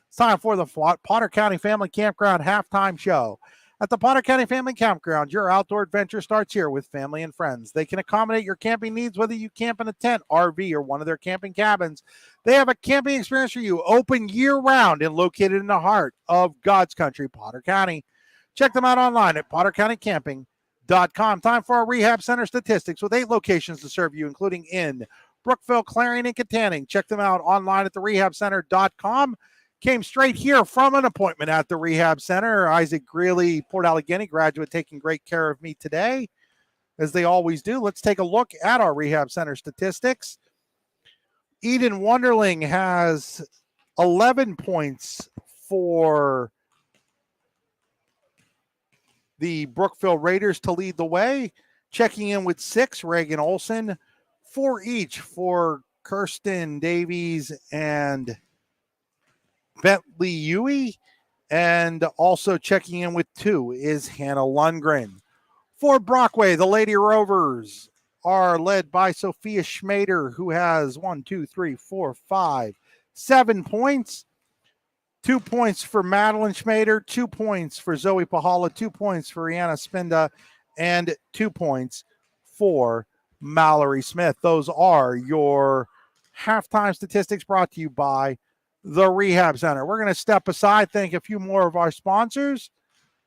It's time for the Potter County Family Campground halftime show. At the Potter County Family Campground, your outdoor adventure starts here with family and friends. They can accommodate your camping needs, whether you camp in a tent, RV, or one of their camping cabins. They have a camping experience for you, open year-round and located in the heart of God's country, Potter County. Check them out online at pottercountycamping.com. Time for our rehab center statistics with 8 locations to serve you, including in Brookville, Clarion, and Katanning. Check them out online at therehabcenter.com. Came straight here from an appointment at the Rehab Center. Isaac Greeley, Port Allegheny graduate, taking great care of me today, as they always do. Let's take a look at our Rehab Center statistics. Eden Wonderling has 11 points for the Brookville Raiders to lead the way. Checking in with 6, Reagan Olson. 4 each for Kirsten Davies and Bentley Huey, and also checking in with 2 is Hannah Lundgren. For Brockway, the Lady Rovers are led by Sophia Schmader, who has 7 points. 2 points for Madeline Schmader, 2 points for Zoe Pahala, 2 points for Rihanna Spinda, and 2 points for Mallory Smith. Those are your halftime statistics brought to you by the Rehab Center. We're going to step aside, thank a few more of our sponsors.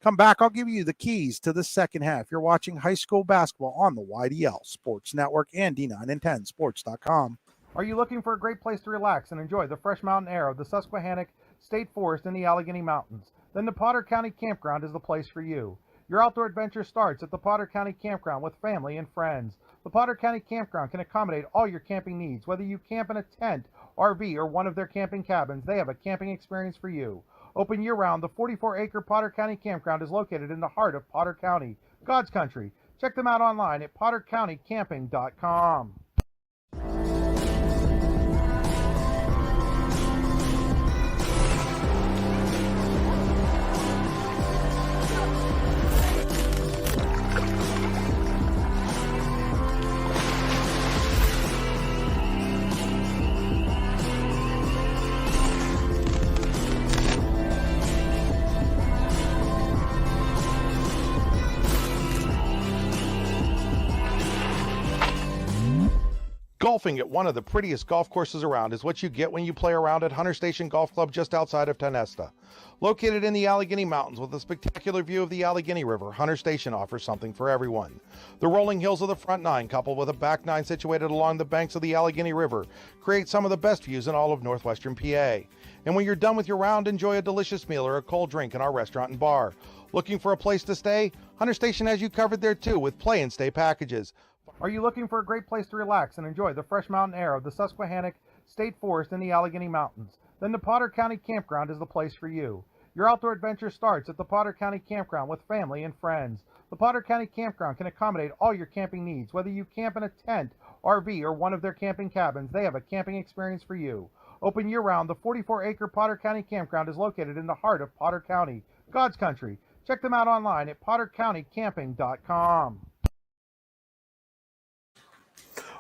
Come back, I'll give you the keys to the second half. You're watching high school basketball on the YDL Sports Network and D9and10sports.com. Are you looking for a great place to relax and enjoy the fresh mountain air of the Susquehannock State Forest in the Allegheny Mountains? Then the Potter County Campground is the place for you. Your outdoor adventure starts at the Potter County Campground with family and friends. The Potter County Campground can accommodate all your camping needs, whether you camp in a tent, RV, or one of their camping cabins. They have a camping experience for you. Open year-round, the 44-acre Potter County Campground is located in the heart of Potter County, God's country. Check them out online at pottercountycamping.com. Golfing at one of the prettiest golf courses around is what you get when you play around at Hunter Station Golf Club just outside of Tonesta. Located in the Allegheny Mountains with a spectacular view of the Allegheny River, Hunter Station offers something for everyone. The rolling hills of the front nine, coupled with a back nine situated along the banks of the Allegheny River, create some of the best views in all of northwestern PA. And when you're done with your round, enjoy a delicious meal or a cold drink in our restaurant and bar. Looking for a place to stay? Hunter Station has you covered there too with play and stay packages. Are you looking for a great place to relax and enjoy the fresh mountain air of the Susquehannock State Forest in the Allegheny Mountains? Then the Potter County Campground is the place for you. Your outdoor adventure starts at the Potter County Campground with family and friends. The Potter County Campground can accommodate all your camping needs. Whether you camp in a tent, RV, or one of their camping cabins, they have a camping experience for you. Open year-round, the 44-acre Potter County Campground is located in the heart of Potter County, God's country. Check them out online at pottercountycamping.com.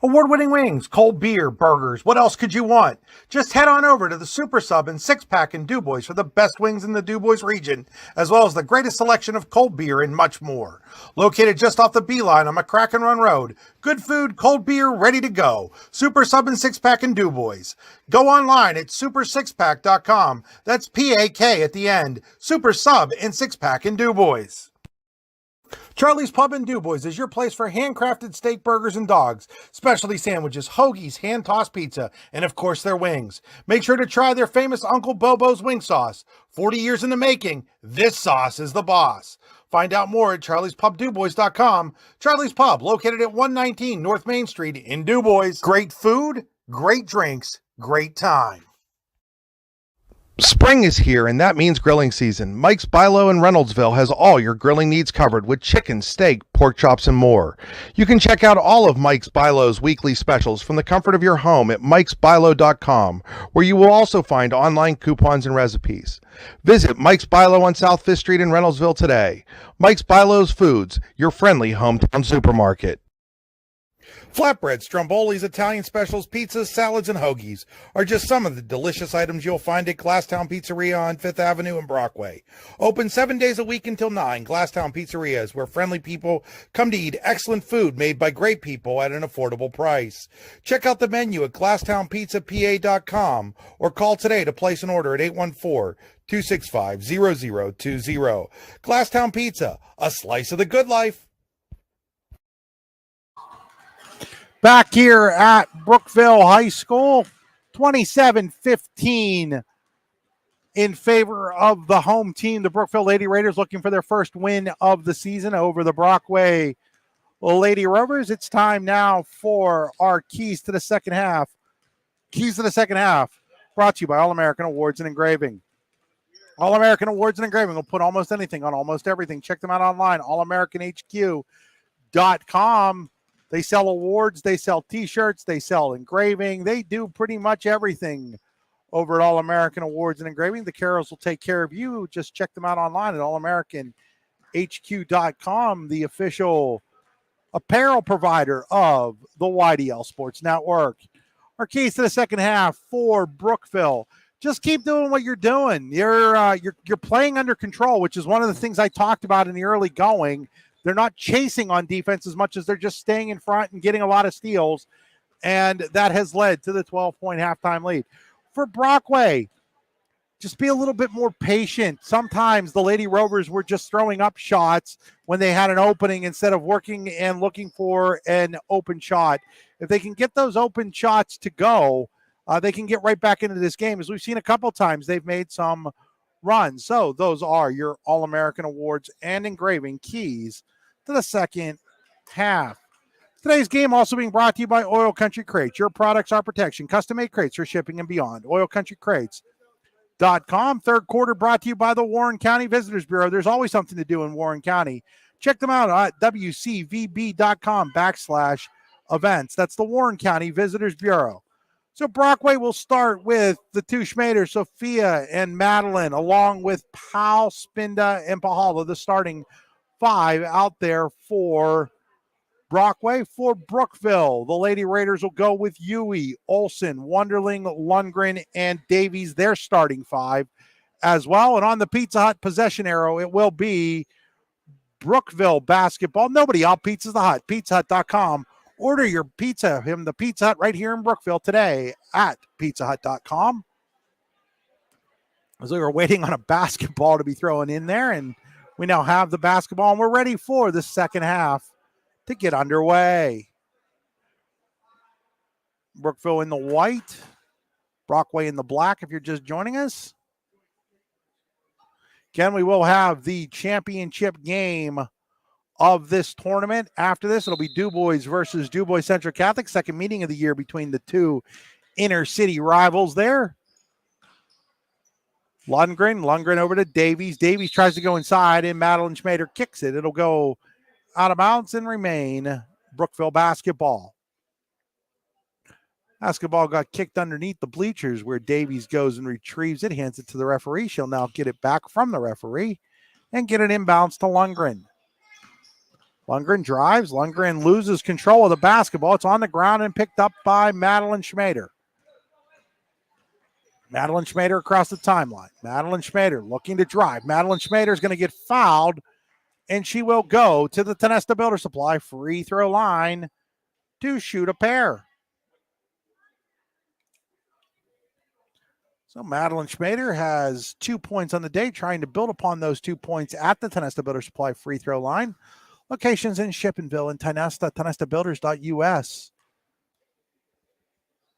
Award-winning wings, cold beer, burgers. What else could you want? Just head on over to the Super Sub and Six Pack in DuBois for the best wings in the DuBois region, as well as the greatest selection of cold beer and much more. Located just off the Beeline on McCracken Run Road. Good food, cold beer, ready to go. Super Sub and Six Pack in DuBois. Go online at supersixpack.com. That's P-A-K at the end. Super Sub and Six Pack in DuBois. Charlie's Pub in DuBois is your place for handcrafted steak burgers and dogs, specialty sandwiches, hoagies, hand-tossed pizza, and of course their wings. Make sure to try their famous Uncle Bobo's wing sauce. 40 years in the making, this sauce is the boss. Find out more at charliespubdubois.com. Charlie's Pub, located at 119 North Main Street in DuBois. Great food, great drinks, great time. Spring is here, and that means grilling season. Mike's Bilo in Reynoldsville has all your grilling needs covered with chicken, steak, pork chops, and more. You can check out all of Mike's Bilo's weekly specials from the comfort of your home at mikesbilo.com, where you will also find online coupons and recipes. Visit Mike's Bilo on South 5th Street in Reynoldsville today. Mike's Bilo's Foods, your friendly hometown supermarket. Flatbreads, strombolis, Italian specials, pizzas, salads, and hoagies are just some of the delicious items you'll find at Glasstown Pizzeria on 5th Avenue in Brockway. Open 7 days a week until 9, Glasstown Pizzeria is where friendly people come to eat excellent food made by great people at an affordable price. Check out the menu at glasstownpizzapa.com or call today to place an order at 814-265-0020. Glasstown Pizza, a slice of the good life. Back here at Brookville High School, 27-15 in favor of the home team. The Brookville Lady Raiders looking for their first win of the season over the Brockway Lady Rovers. It's time now for our Keys to the Second Half. Keys to the Second Half brought to you by All-American Awards and Engraving. All-American Awards and Engraving will put almost anything on almost everything. Check them out online, allamericanhq.com. They sell awards, they sell T-shirts, they sell engraving. They do pretty much everything over at All-American Awards and Engraving. The Carrolls will take care of you. Just check them out online at allamericanhq.com, the official apparel provider of the YDL Sports Network. Our keys to the second half for Brookville. Just keep doing what you're doing. You're playing under control, which is one of the things I talked about in the early going. They're not chasing on defense as much as they're just staying in front and getting a lot of steals, and that has led to the 12-point halftime lead. For Brockway, just be a little bit more patient. Sometimes the Lady Rovers were just throwing up shots when they had an opening instead of working and looking for an open shot. If they can get those open shots to go, they can get right back into this game. As we've seen a couple times, they've made some runs. So those are your All-American Awards and Engraving keys to the second half. Today's game also being brought to you by Oil Country Crates. Your products, our protection. Custom-made crates for shipping and beyond. OilCountryCrates.com. Third quarter brought to you by the Warren County Visitors Bureau. There's always something to do in Warren County. Check them out at wcvb.com/events. That's the Warren County Visitors Bureau. So Brockway will start with the two Schmaders, Sophia and Madeline, along with Powell, Spinda, and Pahala, the starting five out there for Brockway. For Brookville, the Lady Raiders will go with Huey, Olson, Wonderling, Lundgren, and Davies, their starting five as well. And on the Pizza Hut possession arrow, it will be Brookville basketball. Nobody out pizzas the Hut. PizzaHut.com Order your pizza from the Pizza Hut right here in Brookville today at pizzahut.com. As we were waiting on a basketball to be thrown in there, and we now have the basketball, and we're ready for the second half to get underway. Brookville in the white, Brockway in the black if you're just joining us. Again, we will have the championship game of this tournament. After this, it'll be DuBois versus DuBois Central Catholic, second meeting of the year between the two inner city rivals there. Lundgren over to Davies. Davies tries to go inside, and Madeline Schmader kicks it. It'll go out of bounds and remain Brookville basketball. Basketball got kicked underneath the bleachers where Davies goes and retrieves it, hands it to the referee. She'll now get it back from the referee and get an inbounds to Lundgren. Lundgren drives. Lundgren loses control of the basketball. It's on the ground and picked up by Madeline Schmader. Madeline Schmader across the timeline. Madeline Schmader looking to drive. Madeline Schmader is going to get fouled, and she will go to the Tonesta Builder Supply free throw line to shoot a pair. So Madeline Schmader has 2 points on the day, trying to build upon those 2 points at the Tonesta Builder Supply free throw line. Locations in Shippenville and Tonesta, TonestaBuilders.us.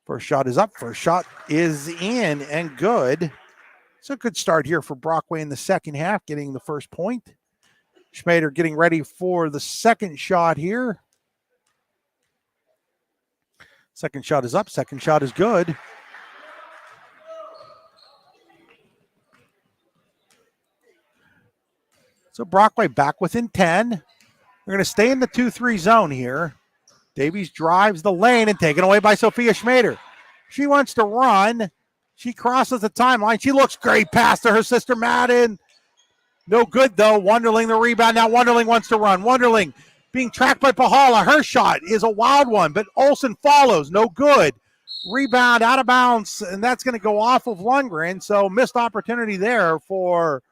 First shot is up. First shot is in and good. So a good start here for Brockway in the second half, getting the first point. Schmader getting ready for the second shot here. Second shot is up. Second shot is good. So Brockway back within 10. They're going to stay in the 2-3 zone here. Davies drives the lane and taken away by Sophia Schmader. She wants to run. She crosses the timeline. She looks great pass to her sister Madden. No good though. Wonderling the rebound. Now Wonderling wants to run. Wonderling being tracked by Pahala. Her shot is a wild one, but Olsen follows. No good. Rebound out of bounds, and that's going to go off of Lundgren. So missed opportunity there for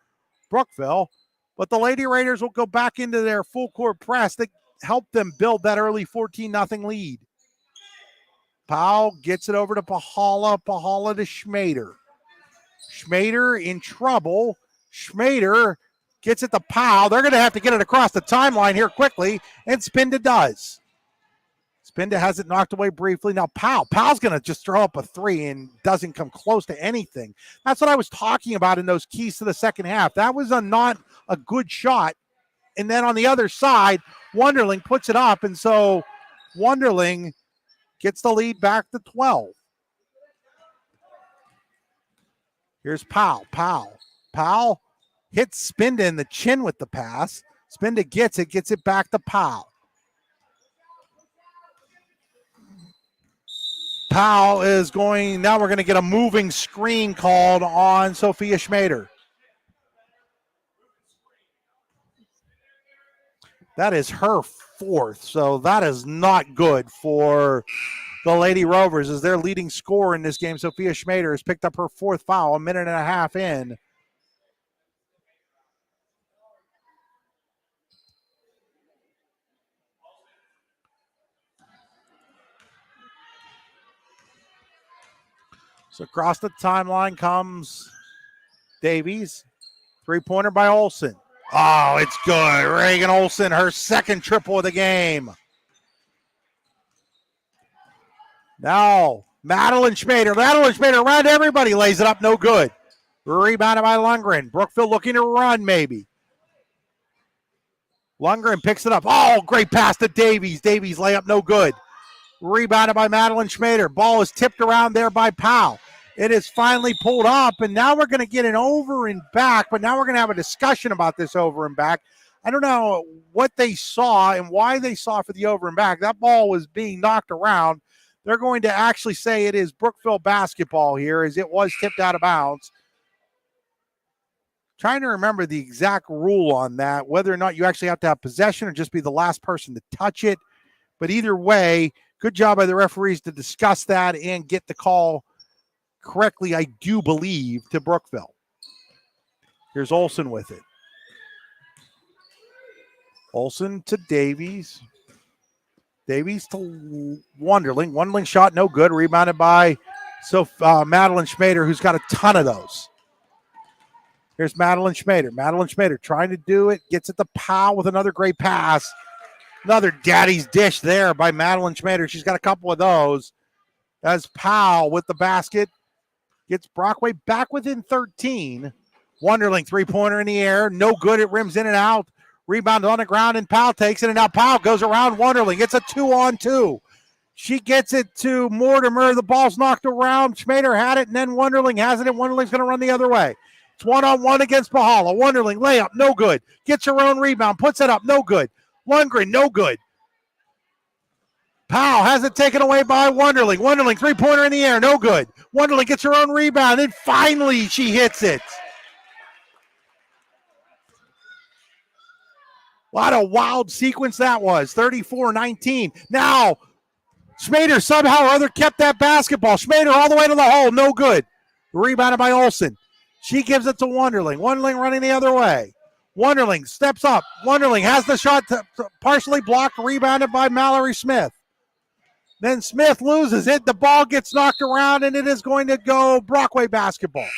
Brookville. But the Lady Raiders will go back into their full court press that helped them build that early 14-0 lead. Powell gets it over to Pahala. Pahala to Schmader. Schmader in trouble. Schmader gets it to Powell. They're going to have to get it across the timeline here quickly, and Spinda does. Spinda has it knocked away briefly. Now Powell's going to just throw up a three and doesn't come close to anything. That's what I was talking about in those keys to the second half. That was not a good shot. And then on the other side, Wonderling puts it up, and so Wonderling gets the lead back to 12. Here's Powell. Powell hits Spinda in the chin with the pass. Spinda gets it back to Powell. Powell is going, now we're going to get a moving screen called on Sophia Schmader. That is her fourth, so that is not good for the Lady Rovers as their leading scorer in this game. Sophia Schmader has picked up her fourth foul a minute and a half in. So across the timeline comes Davies. Three-pointer by Olsen. Oh, it's good. Reagan Olsen, her second triple of the game. Now, Madeline Schmader. Madeline Schmader around everybody. Lays it up, no good. Rebounded by Lundgren. Brookville looking to run, maybe. Lundgren picks it up. Oh, great pass to Davies. Davies layup, no good. Rebounded by Madeline Schmader. Ball is tipped around there by Powell. It is finally pulled up, and now we're going to get an over and back, but now we're going to have a discussion about this over and back. I don't know what they saw and why they saw for the over and back. That ball was being knocked around. They're going to actually say it is Brookville basketball here as it was tipped out of bounds. Trying to remember the exact rule on that, whether or not you actually have to have possession or just be the last person to touch it. But either way, good job by the referees to discuss that and get the call correctly, I do believe, to Brookville. Here's Olsen with it. Olsen to Davies. Davies to Wonderling. Wonderling shot no good. Rebounded by Madeline Schmader, who's got a ton of those. Here's Madeline Schmader. Madeline Schmader trying to do it. Gets it to Powell with another great pass. Another daddy's dish there by Madeline Schmader. She's got a couple of those. As Powell with the basket. Gets Brockway back within 13. Wonderling three-pointer in the air. No good. It rims in and out. Rebound on the ground, and Powell takes it, and now Powell goes around Wonderling. It's a 2-on-2. She gets it to Mortimer. The ball's knocked around. Schmader had it, and then Wonderling has it, and Wonderling's going to run the other way. It's one-on-one against Bahala. Wonderling, layup, no good. Gets her own rebound, puts it up, no good. Lundgren, no good. Powell has it taken away by Wonderling. Wonderling, three-pointer in the air, no good. Wonderling gets her own rebound, and finally she hits it. What a wild sequence that was. 34-19. Now, Schmader somehow or other kept that basketball. Schmader all the way to the hole. No good. Rebounded by Olsen. She gives it to Wonderling. Wonderling running the other way. Wonderling steps up. Wonderling has the shot partially blocked. Rebounded by Mallory Smith. Then Smith loses it. The ball gets knocked around, and it is going to go Brockway basketball.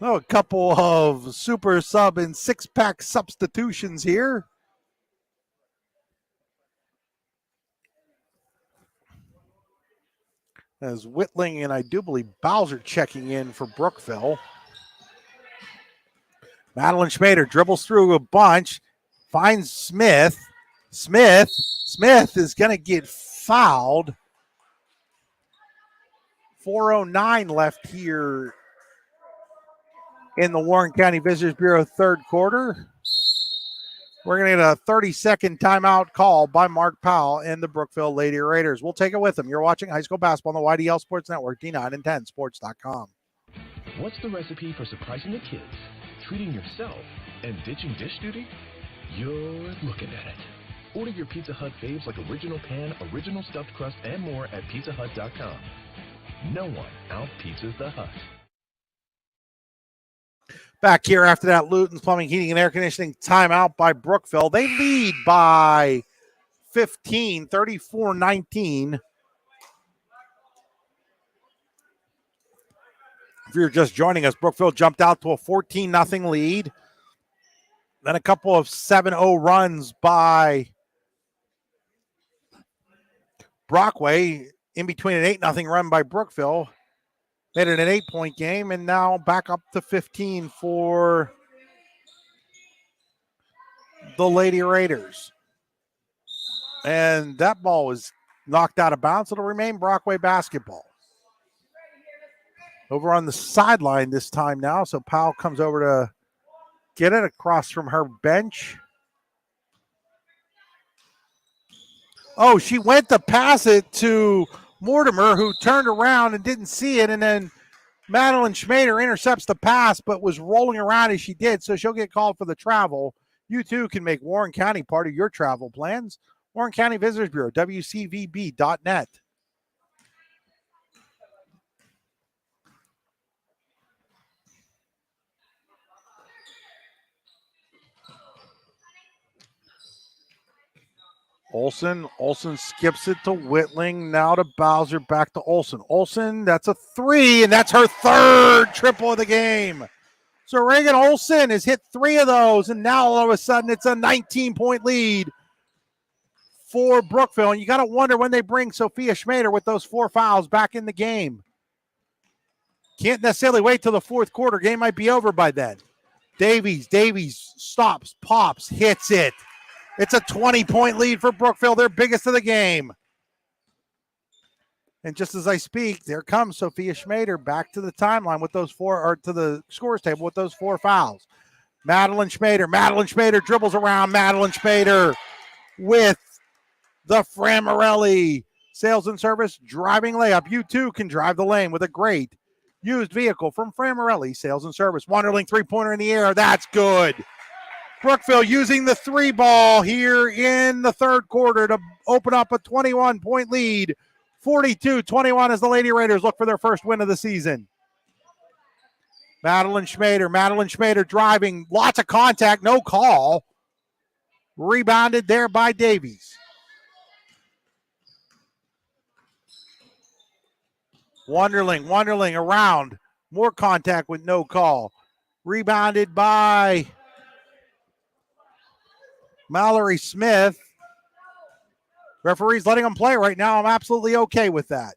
So a couple of super sub and six-pack substitutions here. As Whitling and I do believe Bowser checking in for Brookville. Madeline Schmader dribbles through a bunch, finds Smith. Smith is going to get fouled. 4:09 left here in the Warren County Visitors Bureau third quarter. We're going to get a 30-second timeout call by Mark Powell and the Brookville Lady Raiders. We'll take it with them. You're watching high school basketball on the YDL Sports Network, D9 and 10 sports.com. What's the recipe for surprising the kids, treating yourself, and ditching dish duty? You're looking at it. Order your Pizza Hut faves like original pan, original stuffed crust, and more at pizzahut.com. No one out-pizzas the Hut. Back here after that Luton's Plumbing, Heating, and Air Conditioning timeout by Brookville. They lead by 15, 34-19. If you're just joining us, Brookville jumped out to a 14-0 lead. Then a couple of 7-0 runs by Brockway, in between an 8-0 run by Brookville. Made it an 8-point game, and now back up to 15 for the Lady Raiders. And that ball was knocked out of bounds. It'll remain Brockway basketball. Over on the sideline this time now, so Powell comes over to get it across from her bench. Oh, she went to pass it to Mortimer, who turned around and didn't see it, and then Madeline Schmader intercepts the pass but was rolling around as she did, so she'll get called for the travel. You too can make Warren County part of your travel plans. Warren County Visitors Bureau, WCVB.net. Olsen skips it to Whitling, now to Bowser, back to Olsen. Olsen, that's a three, and that's her third triple of the game. So Reagan Olsen has hit three of those, and now all of a sudden it's a 19-point lead for Brookville. And you got to wonder when they bring Sophia Schmader with those 4 fouls back in the game. Can't necessarily wait till the fourth quarter. Game might be over by then. Davies stops, pops, hits it. It's a 20-point lead for Brookville, their biggest of the game. And just as I speak, there comes Sophia Schmader back to the timeline with those 4, or to the scores table with those 4 fouls. Madeline Schmader dribbles around. Madeline Schmader with the Framarelli sales and service driving layup. You too can drive the lane with a great used vehicle from Framarelli sales and service. Wonderling three-pointer in the air. That's good. Brookville using the 3 ball here in the third quarter to open up a 21-point lead. 42-21 as the Lady Raiders look for their first win of the season. Madeline Schmader driving. Lots of contact. No call. Rebounded there by Davies. Wonderling around. More contact with no call. Rebounded by Mallory Smith. Referee's letting them play right now. I'm absolutely okay with that.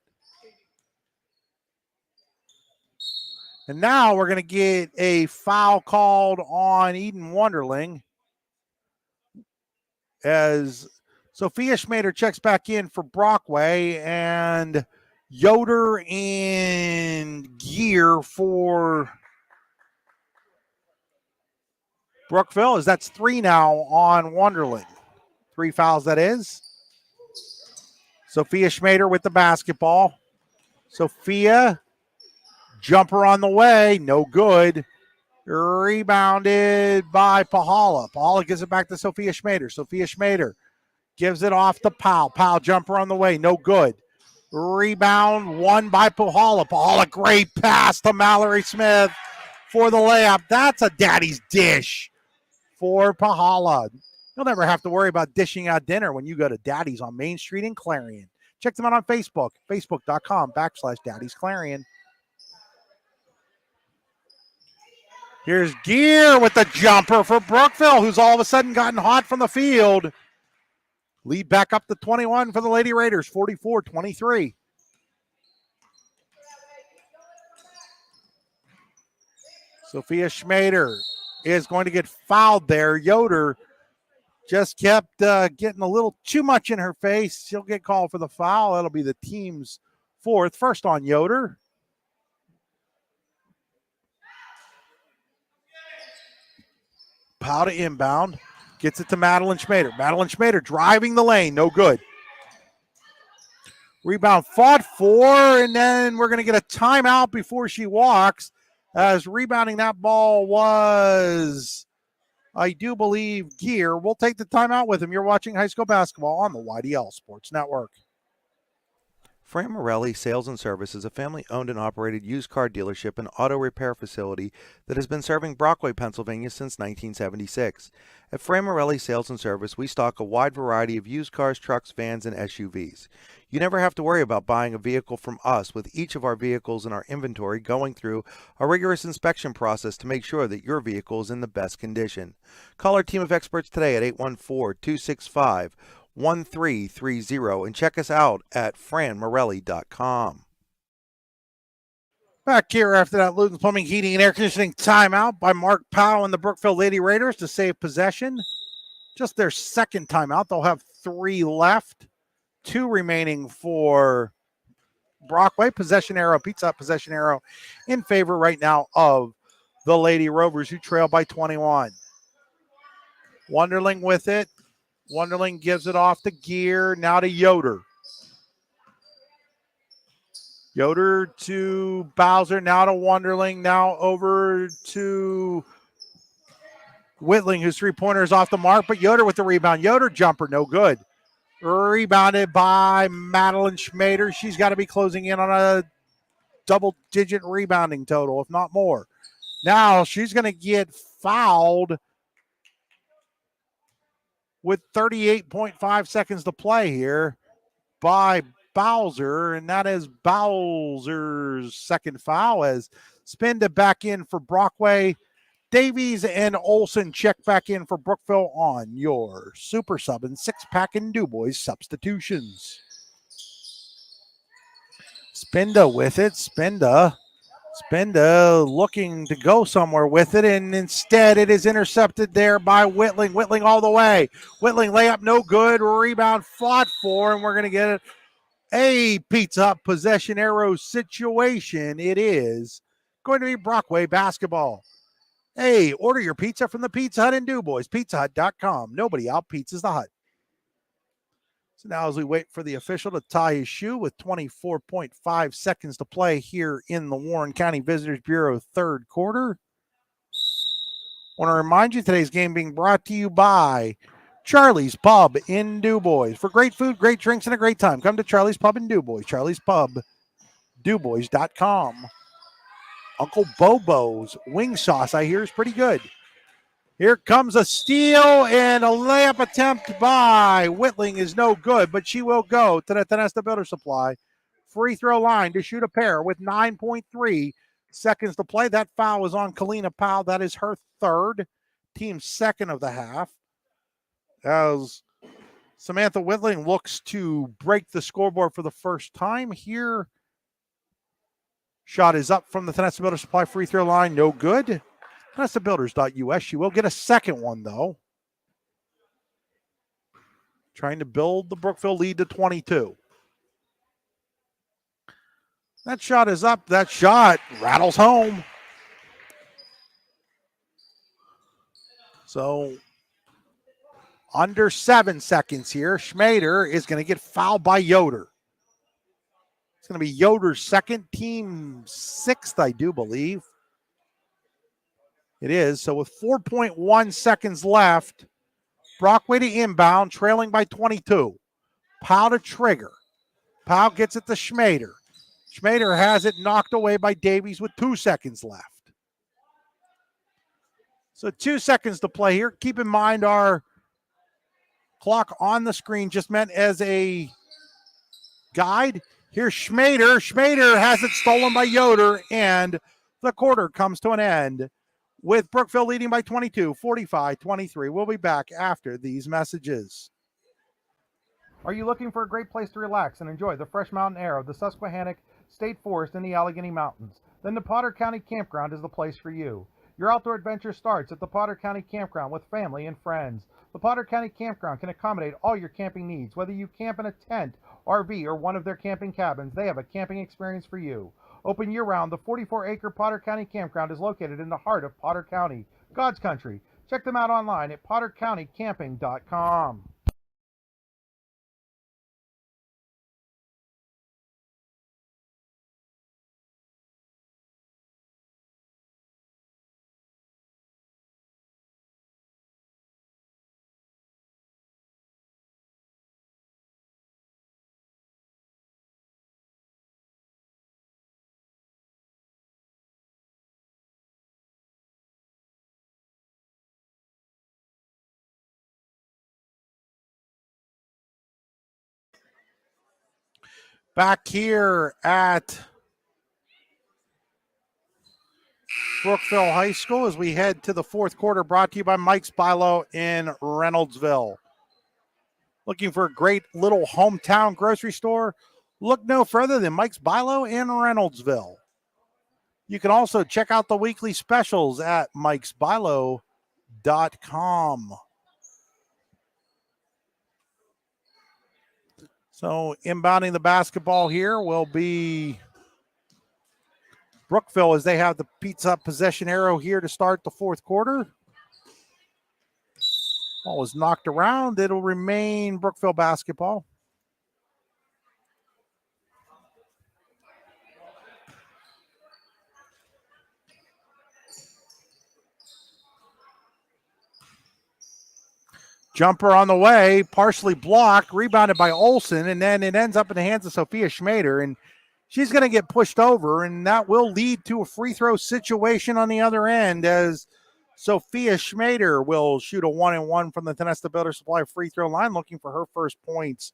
And now we're going to get a foul called on Eden Wonderling as Sophia Schmader checks back in for Brockway, and Yoder and Gear for Brookville, as that's 3 now on Wonderling. 3 fouls, that is. Sophia Schmader with the basketball. Sophia, jumper on the way, no good. Rebounded by Pahala. Pahala gives it back to Sophia Schmader. Sophia Schmader gives it off to Powell. Powell, jumper on the way, no good. Rebound won by Pahala. Pahala, great pass to Mallory Smith for the layup. That's a daddy's dish for Pahala. You'll never have to worry about dishing out dinner when you go to Daddy's on Main Street in Clarion. Check them out on Facebook, facebook.com/Daddy's Clarion. Here's Gear with the jumper for Brookville, who's all of a sudden gotten hot from the field. Lead back up to 21 for the Lady Raiders, 44-23. Sophia Schmader is going to get fouled there. Yoder just kept getting a little too much in her face. She'll get called for the foul. That'll be the team's 4th. First on Yoder. Powell to inbound. Gets it to Madeline Schmader. Madeline Schmader driving the lane. No good. Rebound fought for, and then we're going to get a timeout before she walks, as rebounding that ball was, I do believe, Gear. We'll take the timeout with him. You're watching high school basketball on the YDL Sports Network. Fran Morelli Sales and Service is a family-owned and operated used car dealership and auto repair facility that has been serving Brockway, Pennsylvania since 1976. At Fran Morelli Sales and Service, we stock a wide variety of used cars, trucks, vans, and SUVs. You never have to worry about buying a vehicle from us, with each of our vehicles in our inventory going through a rigorous inspection process to make sure that your vehicle is in the best condition. Call our team of experts today at 814-265-1330 and check us out at franmorelli.com. Back here after that Luton's Plumbing, Heating, and Air Conditioning timeout by Mark Powell and the Brookville Lady Raiders to save possession. Just their second timeout. They'll have 3 left. 2 remaining for Brockway. Possession arrow, Pizza Hut possession arrow in favor right now of the Lady Rovers, who trail by 21. Wonderling with it. Wonderling gives it off to Gear, now to Yoder. Yoder to Bowser, now to Wonderling, now over to Whitling, whose 3-pointer is off the mark, but Yoder with the rebound. Yoder jumper, no good. Rebounded by Madeline Schmader. She's got to be closing in on a double-digit rebounding total, if not more. Now she's going to get fouled with 38.5 seconds to play here by Bowser, and that is Bowser's second foul, as Spinda back in for Brockway. Davies and Olsen check back in for Brookville on your Super Sub and 6-pack and DuBois substitutions. Spinda with it. Spinda looking to go somewhere with it, and instead it is intercepted there by Whitling. Whitling all the way. Whitling layup, no good. Rebound fought for, and we're going to get a Pizza Hut possession arrow situation. It is going to be Brockway basketball. Hey, order your pizza from the Pizza Hut in DuBois, pizzahut.com. Nobody out-pizzas the Hut. So now as we wait for the official to tie his shoe with 24.5 seconds to play here in the Warren County Visitors Bureau third quarter. I want to remind you today's game being brought to you by Charlie's Pub in DuBois. For great food, great drinks, and a great time, come to Charlie's Pub in DuBois, Charlie's Pub, DuBois.com. Uncle Bobo's wing sauce, I hear, is pretty good. Here comes a steal and a layup attempt by Whitling is no good, but she will go to the Tenesta Builder Supply free throw line to shoot a pair with 9.3 seconds to play. That foul is on Kalina Powell. That is her third, team's second of the half. As Samantha Whitling looks to break the scoreboard for the first time here. Shot is up from the Tenesta Builder Supply free throw line. No good. TenestaBuilders.us. She will get a second one, though. Trying to build the Brookville lead to 22. That shot is up. That shot rattles home. So, under 7 seconds here. Schmader is going to get fouled by Yoder. It's going to be Yoder's second, team sixth, I do believe. It is. So with 4.1 seconds left, Brockway to inbound, trailing by 22. Powell to trigger. Powell gets it to Schmader. Schmader has it knocked away by Davies with 2 seconds left. So 2 seconds to play here. Keep in mind our clock on the screen just meant as a guide. Here's Schmader. Schmader has it stolen by Yoder, and the quarter comes to an end with Brookville leading by 22, 45-23. We'll be back after these messages. Are you looking for a great place to relax and enjoy the fresh mountain air of the Susquehannock State Forest in the Allegheny Mountains? Then the Potter County Campground is the place for you. Your outdoor adventure starts at the Potter County Campground with family and friends. The Potter County Campground can accommodate all your camping needs. Whether you camp in a tent, RV, or one of their camping cabins, they have a camping experience for you. Open year-round, the 44-acre Potter County Campground is located in the heart of Potter County, God's country. Check them out online at pottercountycamping.com. Back here at Brookville High School as we head to the fourth quarter, brought to you by Mike's Bilo in Reynoldsville. Looking for a great little hometown grocery store? Look no further than Mike's Bilo in Reynoldsville. You can also check out the weekly specials at mikesbilo.com. So inbounding the basketball here will be Brookville as they have the pizza possession arrow here to start the fourth quarter. Ball was knocked around. It'll remain Brookville basketball. Jumper on the way, partially blocked, rebounded by Olsen, and then it ends up in the hands of Sophia Schmader, and she's going to get pushed over, and that will lead to a free throw situation on the other end as Sophia Schmader will shoot a 1-and-1 from the Tenesta Builder Supply free throw line, looking for her first points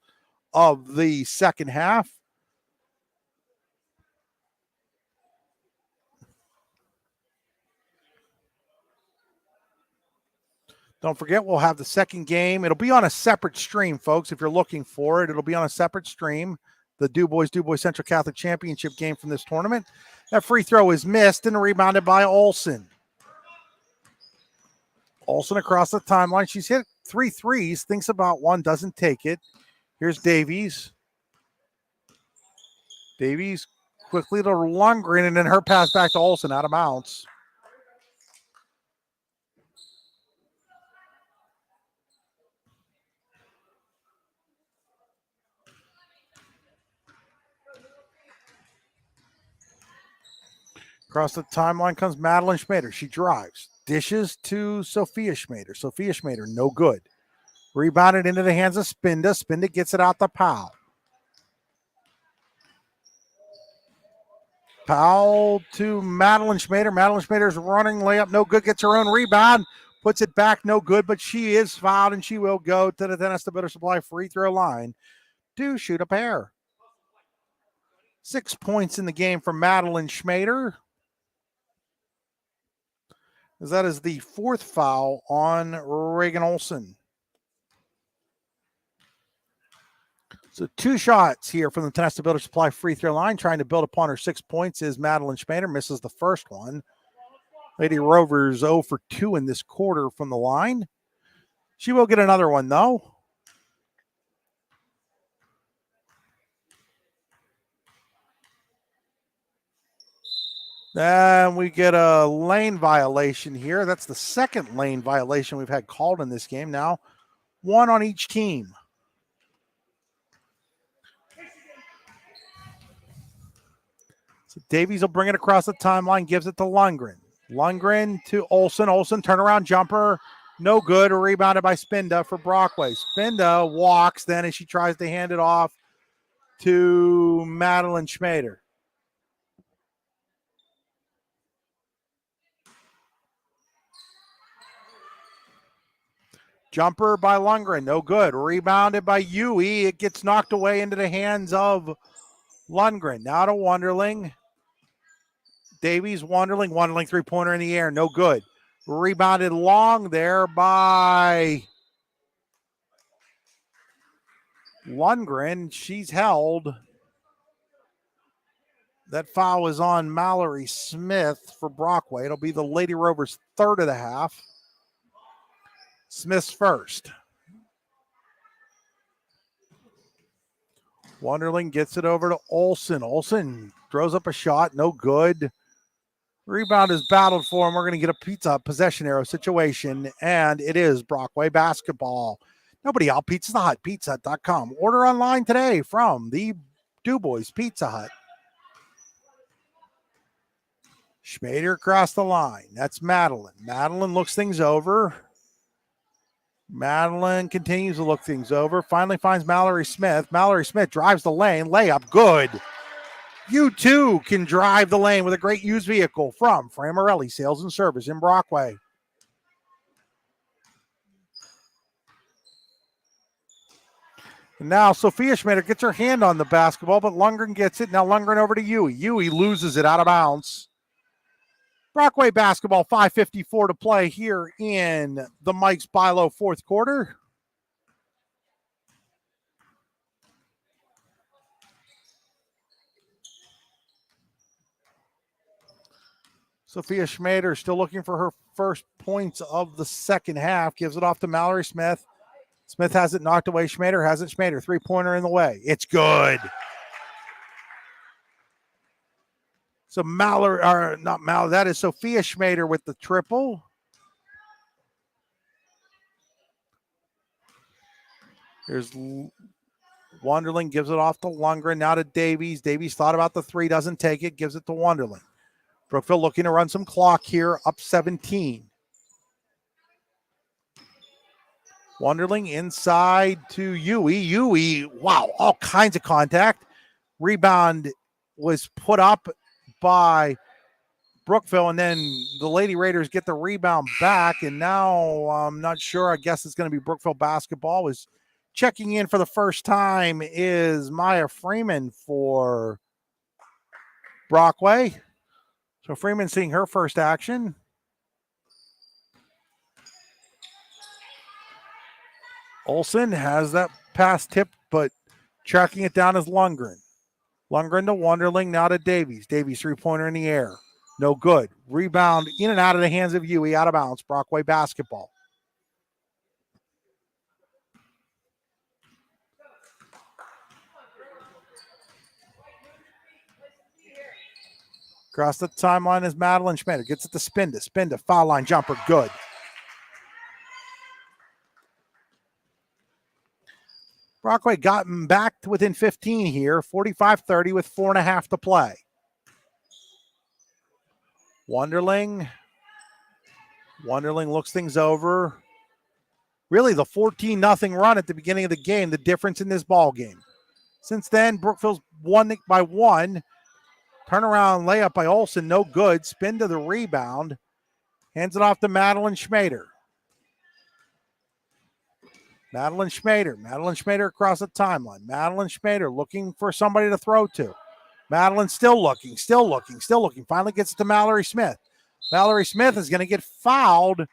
of the second half. Don't forget, we'll have the second game. It'll be on a separate stream, folks, if you're looking for it. It'll be on a separate stream. The Du Bois Central Catholic Championship game from this tournament. That free throw is missed and rebounded by Olsen. Olsen across the timeline. She's hit 3 threes, thinks about one, doesn't take it. Here's Davies. Davies quickly to Lundgren, and then her pass back to Olsen out of bounds. Across the timeline comes Madeline Schmader. She drives. Dishes to Sophia Schmader. Sophia Schmader, no good. Rebounded into the hands of Spinda. Spinda gets it out to Powell. Foul to Madeline Schmader. Madeline Schmader's running layup, no good. Gets her own rebound, puts it back, no good. But she is fouled, and she will go to the Tennis Builder Supply free throw line to shoot a pair. 6 points in the game for Madeline Schmader. As that is the fourth foul on Reagan Olson. So 2 shots here from the Tennis Builder Supply free throw line. Trying to build upon her 6 points is Madeline Schmader. Misses the first one. Lady Rovers 0 for 2 in this quarter from the line. She will get another one, though. Then we get a lane violation here. That's the second lane violation we've had called in this game now. 1 on each team. So Davies will bring it across the timeline, gives it to Lundgren. Lundgren to Olson. Olson, turnaround jumper. No good. Rebounded by Spinda for Brockway. Spinda walks then as she tries to hand it off to Madeline Schmader. Jumper by Lundgren. No good. Rebounded by Yui. It gets knocked away into the hands of Lundgren. Now to Wonderling. Davies, Wonderling. Wonderling three-pointer in the air. No good. Rebounded long there by Lundgren. She's held. That foul is on Mallory Smith for Brockway. It'll be the Lady Rovers' third of the half. Smith's first. Wonderling gets it over to Olson. Olson throws up a shot. No good. Rebound is battled for him. We're going to get a pizza possession arrow situation, and it is Brockway basketball. Nobody out. Pizza's the Hut. PizzaHut.com. Order online today from the DuBois Pizza Hut. Schmader across the line. That's Madeline. Madeline looks things over. Madeline continues to look things over. Finally finds Mallory Smith. Mallory Smith drives the lane. Layup. Good. You too can drive the lane with a great used vehicle from Framarelli Sales and Service in Brockway. And now Sophia Schmader gets her hand on the basketball, but Lundgren gets it. Now Lundgren over to Yui. Yui loses it out of bounds. Brockway basketball, 5:54 to play here in the Mike's Bilo fourth quarter. Sophia Schmader still looking for her first points of the second half. Gives it off to Mallory Smith. Smith has it knocked away. Schmader has it. Schmader, three-pointer in the way. It's good. So that is Sophia Schmader with the triple. Here's Wonderling, gives it off to Lundgren, now to Davies. Davies thought about the three, doesn't take it, gives it to Wonderling. Brookville looking to run some clock here, up 17. Wonderling inside to Yui. Yui, wow, all kinds of contact. Rebound was put up by Brookville, and then the Lady Raiders get the rebound back, and now I'm not sure. I guess it's going to be Brookville basketball. Is checking in for the first time is Maya Freeman for Brockway. So Freeman seeing her first action. Olson has that pass tipped, but tracking it down is Lundgren. Lundgren to Wonderling, now to Davies. Davies three-pointer in the air. No good. Rebound in and out of the hands of Yui, out of bounds. Brockway basketball. Across the timeline is Madeline Schmader. Gets it to Spinda. Spinda, foul line jumper, good. Brockway gotten back to within 15 here, 45-30 with 4.5 to play. Wonderling looks things over. Really the 14-0 run at the beginning of the game, the difference in this ball game. Since then, Brookville's won by one. Turnaround layup by Olsen, no good. Spin to the rebound. Hands it off to Madeline Schmader. Madeline Schmader across the timeline. Madeline Schmader looking for somebody to throw to. Madeline still looking. Finally gets it to Mallory Smith. Mallory Smith is going to get fouled,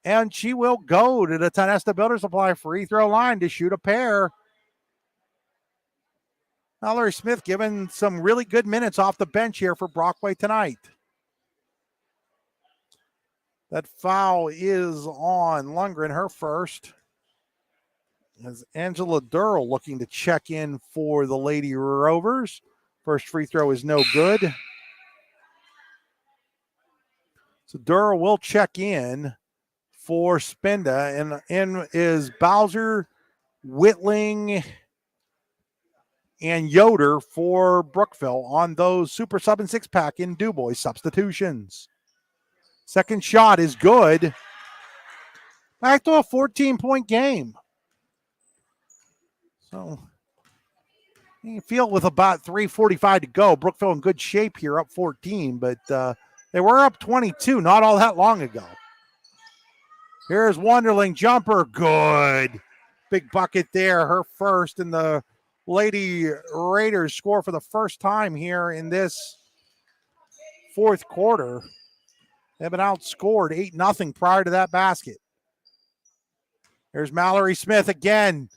and she will go to the Tonesta Builder Supply free throw line to shoot a pair. Mallory Smith given some really good minutes off the bench here for Brockway tonight. That foul is on Lundgren, her first. As Angela Durrell looking to check in for the Lady Rovers. First free throw is no good. So Durrell will check in for Spinda. And in is Bowser, Whitling, and Yoder for Brookville on those super sub and six-pack in DuBois substitutions. Second shot is good. Back to a 14-point game. So you feel with about 3:45 to go, Brookville in good shape here, up 14, but they were up 22 not all that long ago. Here's Wonderling jumper, good. Big bucket there, her first, and the Lady Raiders score for the first time here in this fourth quarter. They've been outscored 8-0 prior to that basket. There's Mallory Smith again.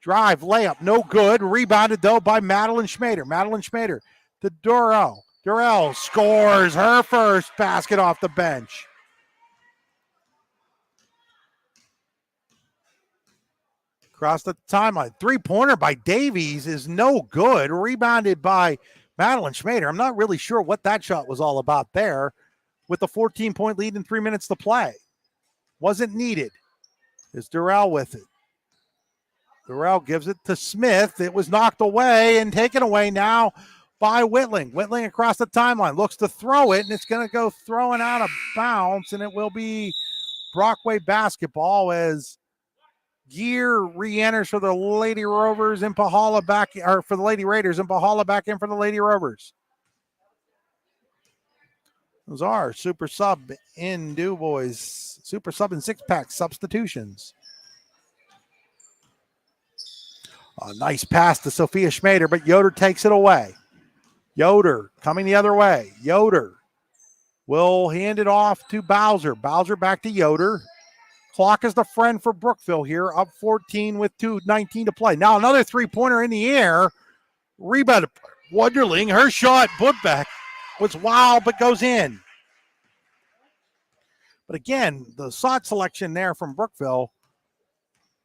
Drive, layup, no good. Rebounded, though, by Madeline Schmader. Madeline Schmader to Durrell. Durrell scores her first basket off the bench. Across the timeline. Three-pointer by Davies is no good. Rebounded by Madeline Schmader. I'm not really sure what that shot was all about there with the 14-point lead and 3 minutes to play. Wasn't needed. Is Durrell with it. Durrell gives it to Smith. It was knocked away and taken away now by Whitling. Whitling across the timeline. Looks to throw it, and it's going to go throwing out of bounds, and it will be Brockway basketball as Gear re-enters for the Lady Rovers and Pahala back, or for the Lady Raiders, and Pahala back in for the Lady Rovers. Those are super sub in DuBois, super sub and six-pack substitutions. A nice pass to Sophia Schmader, but Yoder takes it away. Yoder coming the other way. Yoder will hand it off to Bowser. Bowser back to Yoder. Clock is the friend for Brookville here, up 14 with 2:19 to play. Now another three-pointer in the air. Rebound. Wonderling, her shot, putback was wild, but goes in. But again, the shot selection there from Brookville,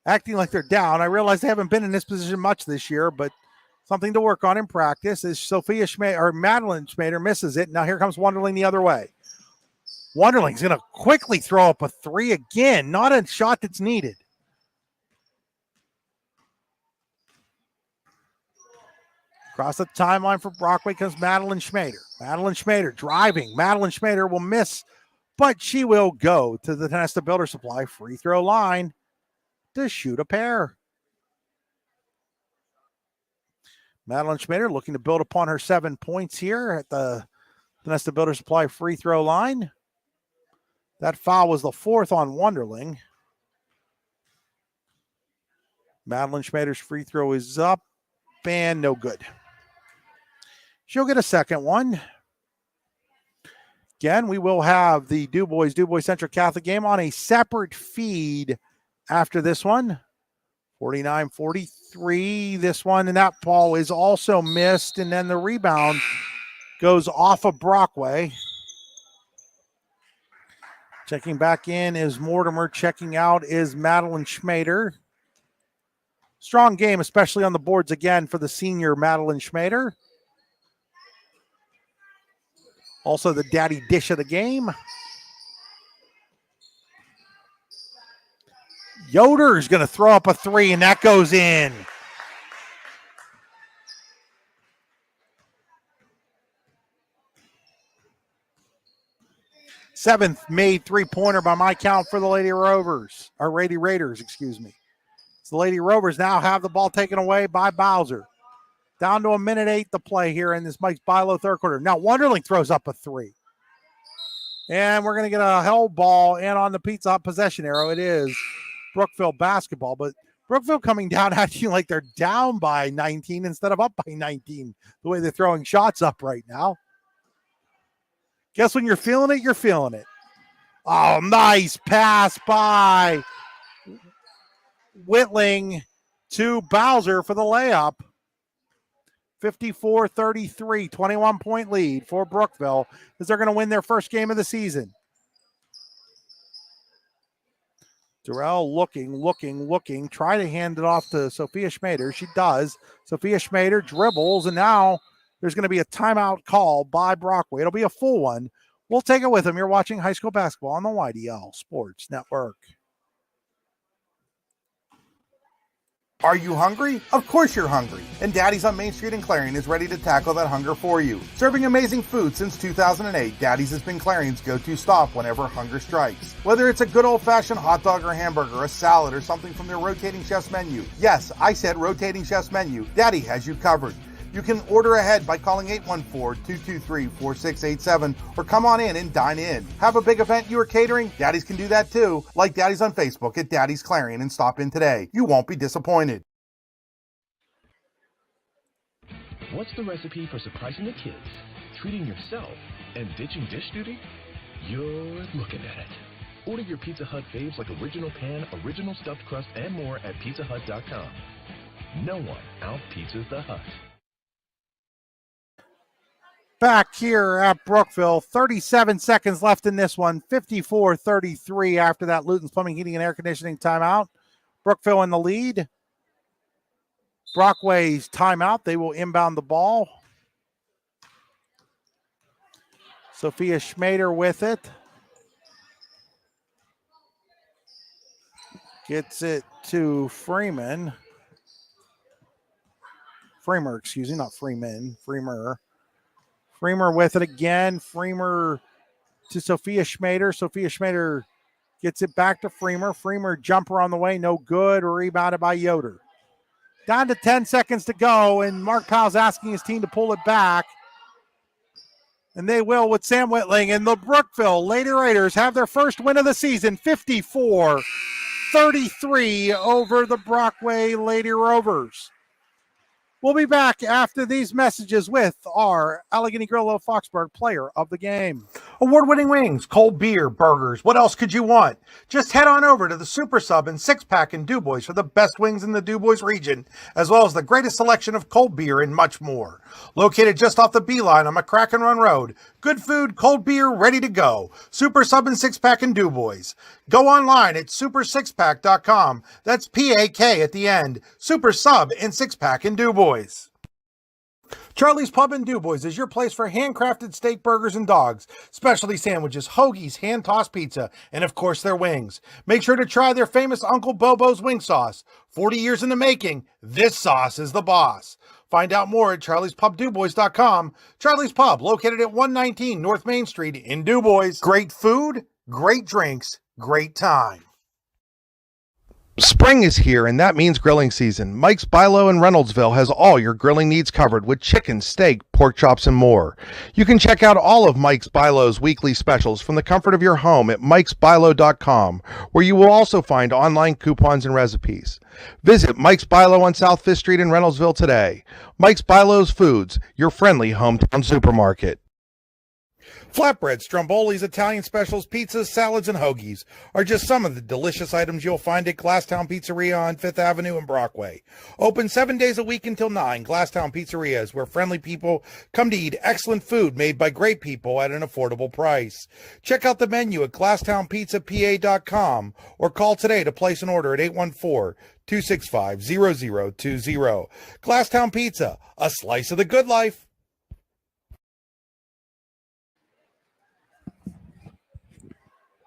acting like they're down. I realize they haven't been in this position much this year, but something to work on in practice is Sophia Schmader, or Madeline Schmader misses it. Now here comes Wonderling the other way. Wonderling's going to quickly throw up a three again. Not a shot that's needed. Across the timeline for Brockway comes Madeline Schmader. Madeline Schmader driving. Madeline Schmader will miss, but she will go to the Tonesta Builder Supply free throw line to shoot a pair. Madeline Schmader looking to build upon her 7 points here at the Tonesta Builder Supply free throw line. That foul was the fourth on Wonderling. Madeline Schmader's free throw is up and no good. She'll get a second one. Again, we will have the DuBois Central Catholic game on a separate feed after this one. 49-43, this one, and that ball is also missed, and then the rebound goes off of Brockway. Checking back in is Mortimer. Checking out is Madeline Schmader. Strong game, especially on the boards again for the senior Madeline Schmader. Also the daddy dish of the game. Yoder is going to throw up a three, and that goes in. Seventh made three-pointer by my count for the Lady Rovers, or Lady Raiders, excuse me. So the Lady Rovers now have the ball taken away by Bowser. Down to 1:08 to play here in this Mike's Bilo third quarter. Now Wonderling throws up a three. And we're going to get a held ball and on the Pizza Hut possession arrow. It is Brookville basketball, but Brookville coming down acting like they're down by 19 instead of up by 19, the way they're throwing shots up right now. Guess when you're feeling it, you're feeling it. Oh, nice pass by Whitling to Bowser for the layup. 54-33, 21-point lead for Brookville as they're going to win their first game of the season. Durrell looking, try to hand it off to Sophia Schmader. She does. Sophia Schmader dribbles, and now there's going to be a timeout call by Brockway. It'll be a full one. We'll take it with them. You're watching high school basketball on the YDL Sports Network. Are you hungry? Of course you're hungry. And Daddy's on Main Street in Clarion is ready to tackle that hunger for you. Serving amazing food since 2008, Daddy's has been Clarion's go-to stop whenever hunger strikes. Whether it's a good old-fashioned hot dog or hamburger, a salad, or something from their rotating chef's menu. Yes, I said rotating chef's menu. Daddy has you covered. You can order ahead by calling 814-223-4687 or come on in and dine in. Have a big event you are catering? Daddy's can do that too. Like Daddy's on Facebook at Daddy's Clarion and stop in today. You won't be disappointed. What's the recipe for surprising the kids, treating yourself, and ditching dish duty? You're looking at it. Order your Pizza Hut faves like original pan, original stuffed crust, and more at pizzahut.com. No one out-pizzas the Hut. Back here at Brookville, 37 seconds left in this one, 54-33 after that Luton's Plumbing, Heating, and Air Conditioning timeout. Brookville in the lead. Brockway's timeout. They will inbound the ball. Sophia Schmader with it. Gets it to Freeman. Freemer, excuse me, not Freeman. Freemer with it again. Freemer to Sophia Schmader. Sophia Schmader gets it back to Freemer. Freemer jumper on the way, no good. Rebounded by Yoder. Down to 10 seconds to go, and Mark Powell's asking his team to pull it back. And they will with Sam Whitling. And the Brookville Lady Raiders have their first win of the season, 54-33 over the Brockway Lady Rovers. We'll be back after these messages with our Allegheny Grill of Foxburg player of the game. Award-winning wings, cold beer, burgers. What else could you want? Just head on over to the Super Sub and Six Pack in DuBois for the best wings in the DuBois region, as well as the greatest selection of cold beer and much more. Located just off the Beeline on McCracken Run Road. Good food, cold beer, ready to go. Super Sub and Six Pack in DuBois. Go online at supersixpack.com. That's P-A-K at the end. Super Sub and Six Pack in DuBois. Charlie's Pub in DuBois is your place for handcrafted steak burgers and dogs, specialty sandwiches, hoagies, hand-tossed pizza, and of course their wings. Make sure to try their famous Uncle Bobo's wing sauce. 40 years in the making, this sauce is the boss. Find out more at charliespubdubois.com. Charlie's Pub, located at 119 North Main Street in DuBois. Great food, great drinks, great time. Spring is here, and that means grilling season. Mike's Bilo in Reynoldsville has all your grilling needs covered with chicken, steak, pork chops, and more. You can check out all of Mike's Bilo's weekly specials from the comfort of your home at mikesbilo.com, where you will also find online coupons and recipes. Visit Mike's Bilo on South 5th Street in Reynoldsville today. Mike's Bilo's Foods, your friendly hometown supermarket. Flatbreads, strombolis, Italian specials, pizzas, salads, and hoagies are just some of the delicious items you'll find at Glasstown Pizzeria on 5th Avenue in Brockway. Open 7 days a week until 9. Glasstown Pizzeria is where friendly people come to eat excellent food made by great people at an affordable price. Check out the menu at glasstownpizzapa.com or call today to place an order at 814-265-0020. Glasstown Pizza, a slice of the good life.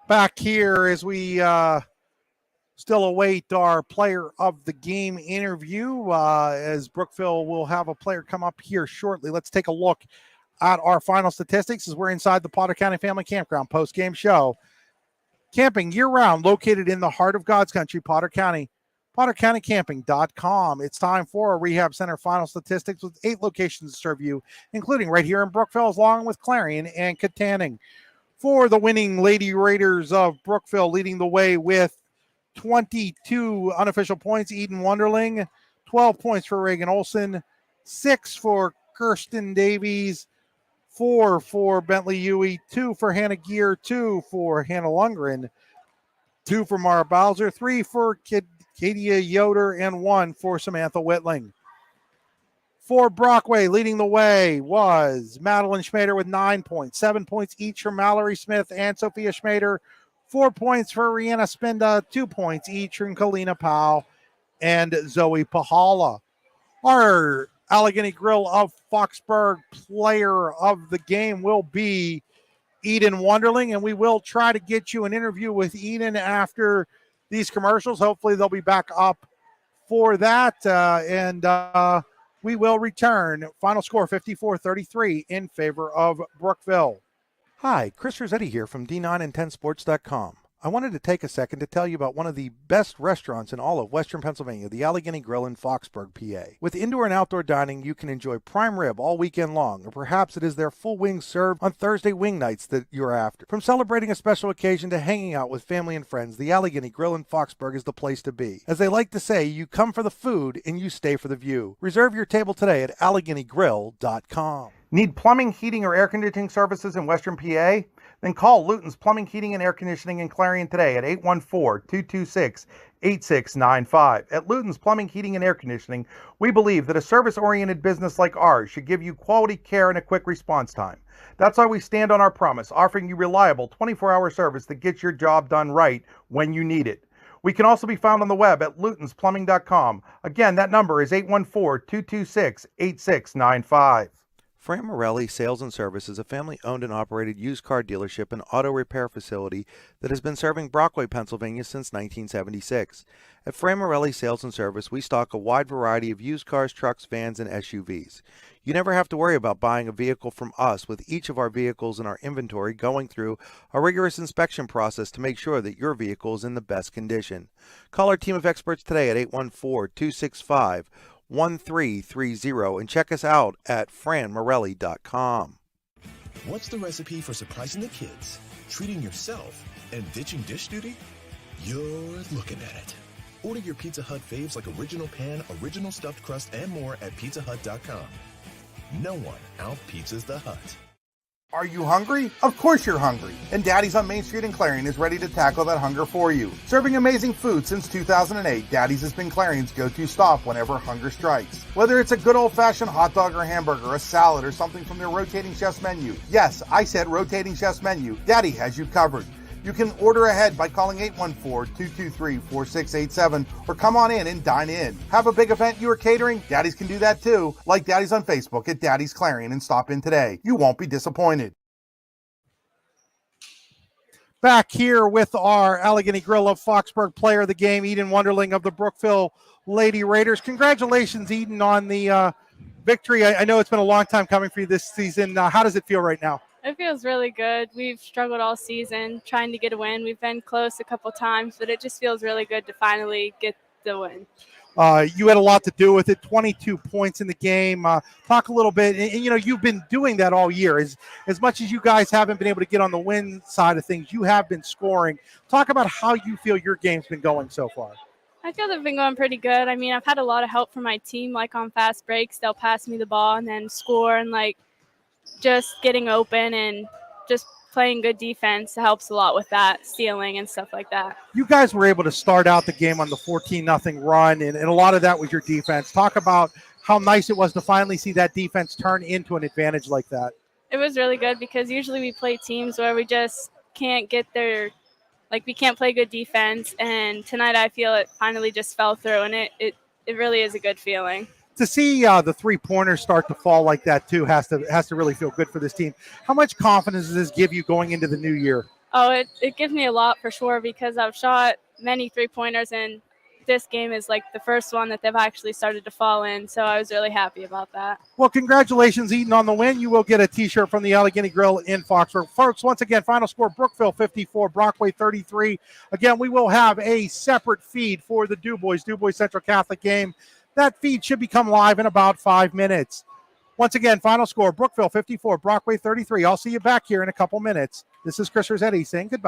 Back here as we still await our player of the game interview, as Brookville will have a player come up here shortly. Let's take a look at our final statistics as we're inside the Potter County Family Campground post-game show. Camping year-round, located in the heart of God's country, Potter County. PotterCountyCamping.com. It's time for a Rehab Center final statistics with 8 locations to serve you, including right here in Brookville, along with Clarion and Katanning. For the winning Lady Raiders of Brookville, leading the way with 22 unofficial points, Eden Wonderling, 12 points for Reagan Olson, 6 for Kirsten Davies, 4 for Bentley Huey, 2 for Hannah Gear, 2 for Hannah Lundgren, 2 for Mara Bowser, 3 for Katia Yoder, and 1 for Samantha Whitling. For Brockway, leading the way was Madeline Schmader with 9 points, 7 points each for Mallory Smith and Sophia Schmader, 4 points for Rihanna Spinda, 2 points each from Kalina Powell and Zoe Pahala. Our Allegheny Grill of Foxburg player of the game will be Eden Wonderling, and we will try to get you an interview with Eden after these commercials. Hopefully they'll be back up for that, and we will return. Final score 54-33 in favor of Brookville. Hi, Chris Rossetti here from D9and10sports.com. I wanted to take a second to tell you about one of the best restaurants in all of Western Pennsylvania, the Allegheny Grill in Foxburg, PA. With indoor and outdoor dining, you can enjoy prime rib all weekend long, or perhaps it is their full wings served on Thursday wing nights that you're after. From celebrating a special occasion to hanging out with family and friends, the Allegheny Grill in Foxburg is the place to be. As they like to say, you come for the food and you stay for the view. Reserve your table today at AlleghenyGrill.com. Need plumbing, heating, or air conditioning services in Western PA? Then call Luton's Plumbing, Heating, and Air Conditioning in Clarion today at 814-226-8695. At Luton's Plumbing, Heating, and Air Conditioning, we believe that a service-oriented business like ours should give you quality care and a quick response time. That's why we stand on our promise, offering you reliable 24-hour service that gets your job done right when you need it. We can also be found on the web at lutonsplumbing.com. Again, that number is 814-226-8695. Fran Morelli Sales and Service is a family-owned and operated used car dealership and auto repair facility that has been serving Brockway, Pennsylvania since 1976. At Fran Morelli Sales and Service, we stock a wide variety of used cars, trucks, vans, and SUVs. You never have to worry about buying a vehicle from us, with each of our vehicles in our inventory going through a rigorous inspection process to make sure that your vehicle is in the best condition. Call our team of experts today at 814-265-1330 and check us out at franmorelli.com. What's the recipe for surprising the kids, treating yourself, and ditching dish duty? You're looking at it. Order your Pizza Hut faves like original pan, original stuffed crust, and more at pizzahut.com. No one out-pizzas the Hut. Are you hungry? Of course you're hungry. And Daddy's on Main Street in Clarion is ready to tackle that hunger for you. Serving amazing food since 2008, Daddy's has been Clarion's go-to stop whenever hunger strikes. Whether it's a good old-fashioned hot dog or hamburger, a salad, or something from their rotating chef's menu. Yes, I said rotating chef's menu. Daddy has you covered. You can order ahead by calling 814-223-4687 or come on in and dine in. Have a big event you are catering? Daddy's can do that too. Like Daddy's on Facebook at Daddy's Clarion and stop in today. You won't be disappointed. Back here with our Allegheny Grill of Foxburg player of the game, Eden Wonderling of the Brookville Lady Raiders. Congratulations, Eden, on the victory. I know it's been a long time coming for you this season. How does it feel right now? It feels really good. We've struggled all season trying to get a win. We've been close a couple times, but it just feels really good to finally get the win. You had a lot to do with it, 22 points in the game. Talk a little bit, and you've been doing that all year. As much as you guys haven't been able to get on the win side of things, you have been scoring. Talk about how you feel your game's been going so far. I feel they've been going pretty good. I mean, I've had a lot of help from my team, like on fast breaks. They'll pass me the ball and then score, and just getting open and just playing good defense helps a lot with that, stealing and stuff like that. You guys were able to start out the game on the 14-0 run, and a lot of that was your defense. Talk about how nice it was to finally see that defense turn into an advantage like that. It was really good because usually we play teams where we just can't get their – we can't play good defense, and tonight I feel it finally just fell through, and it really is a good feeling. To see the three-pointers start to fall like that too has to really feel good for this team. How much confidence does this give you going into the new year? Oh, it gives me a lot for sure because I've shot many three-pointers and this game is like the first one that they've actually started to fall in. So I was really happy about that. Well, congratulations, Eaton, on the win. You will get a T-shirt from the Allegheny Grill in Foxborough. Folks, once again, final score, Brookville 54, Brockway 33. Again, we will have a separate feed for the Du Bois Central Catholic game. That feed should become live in about 5 minutes. Once again, final score, Brookville 54, Brockway 33. I'll see you back here in a couple minutes. This is Chris Rossetti saying goodbye.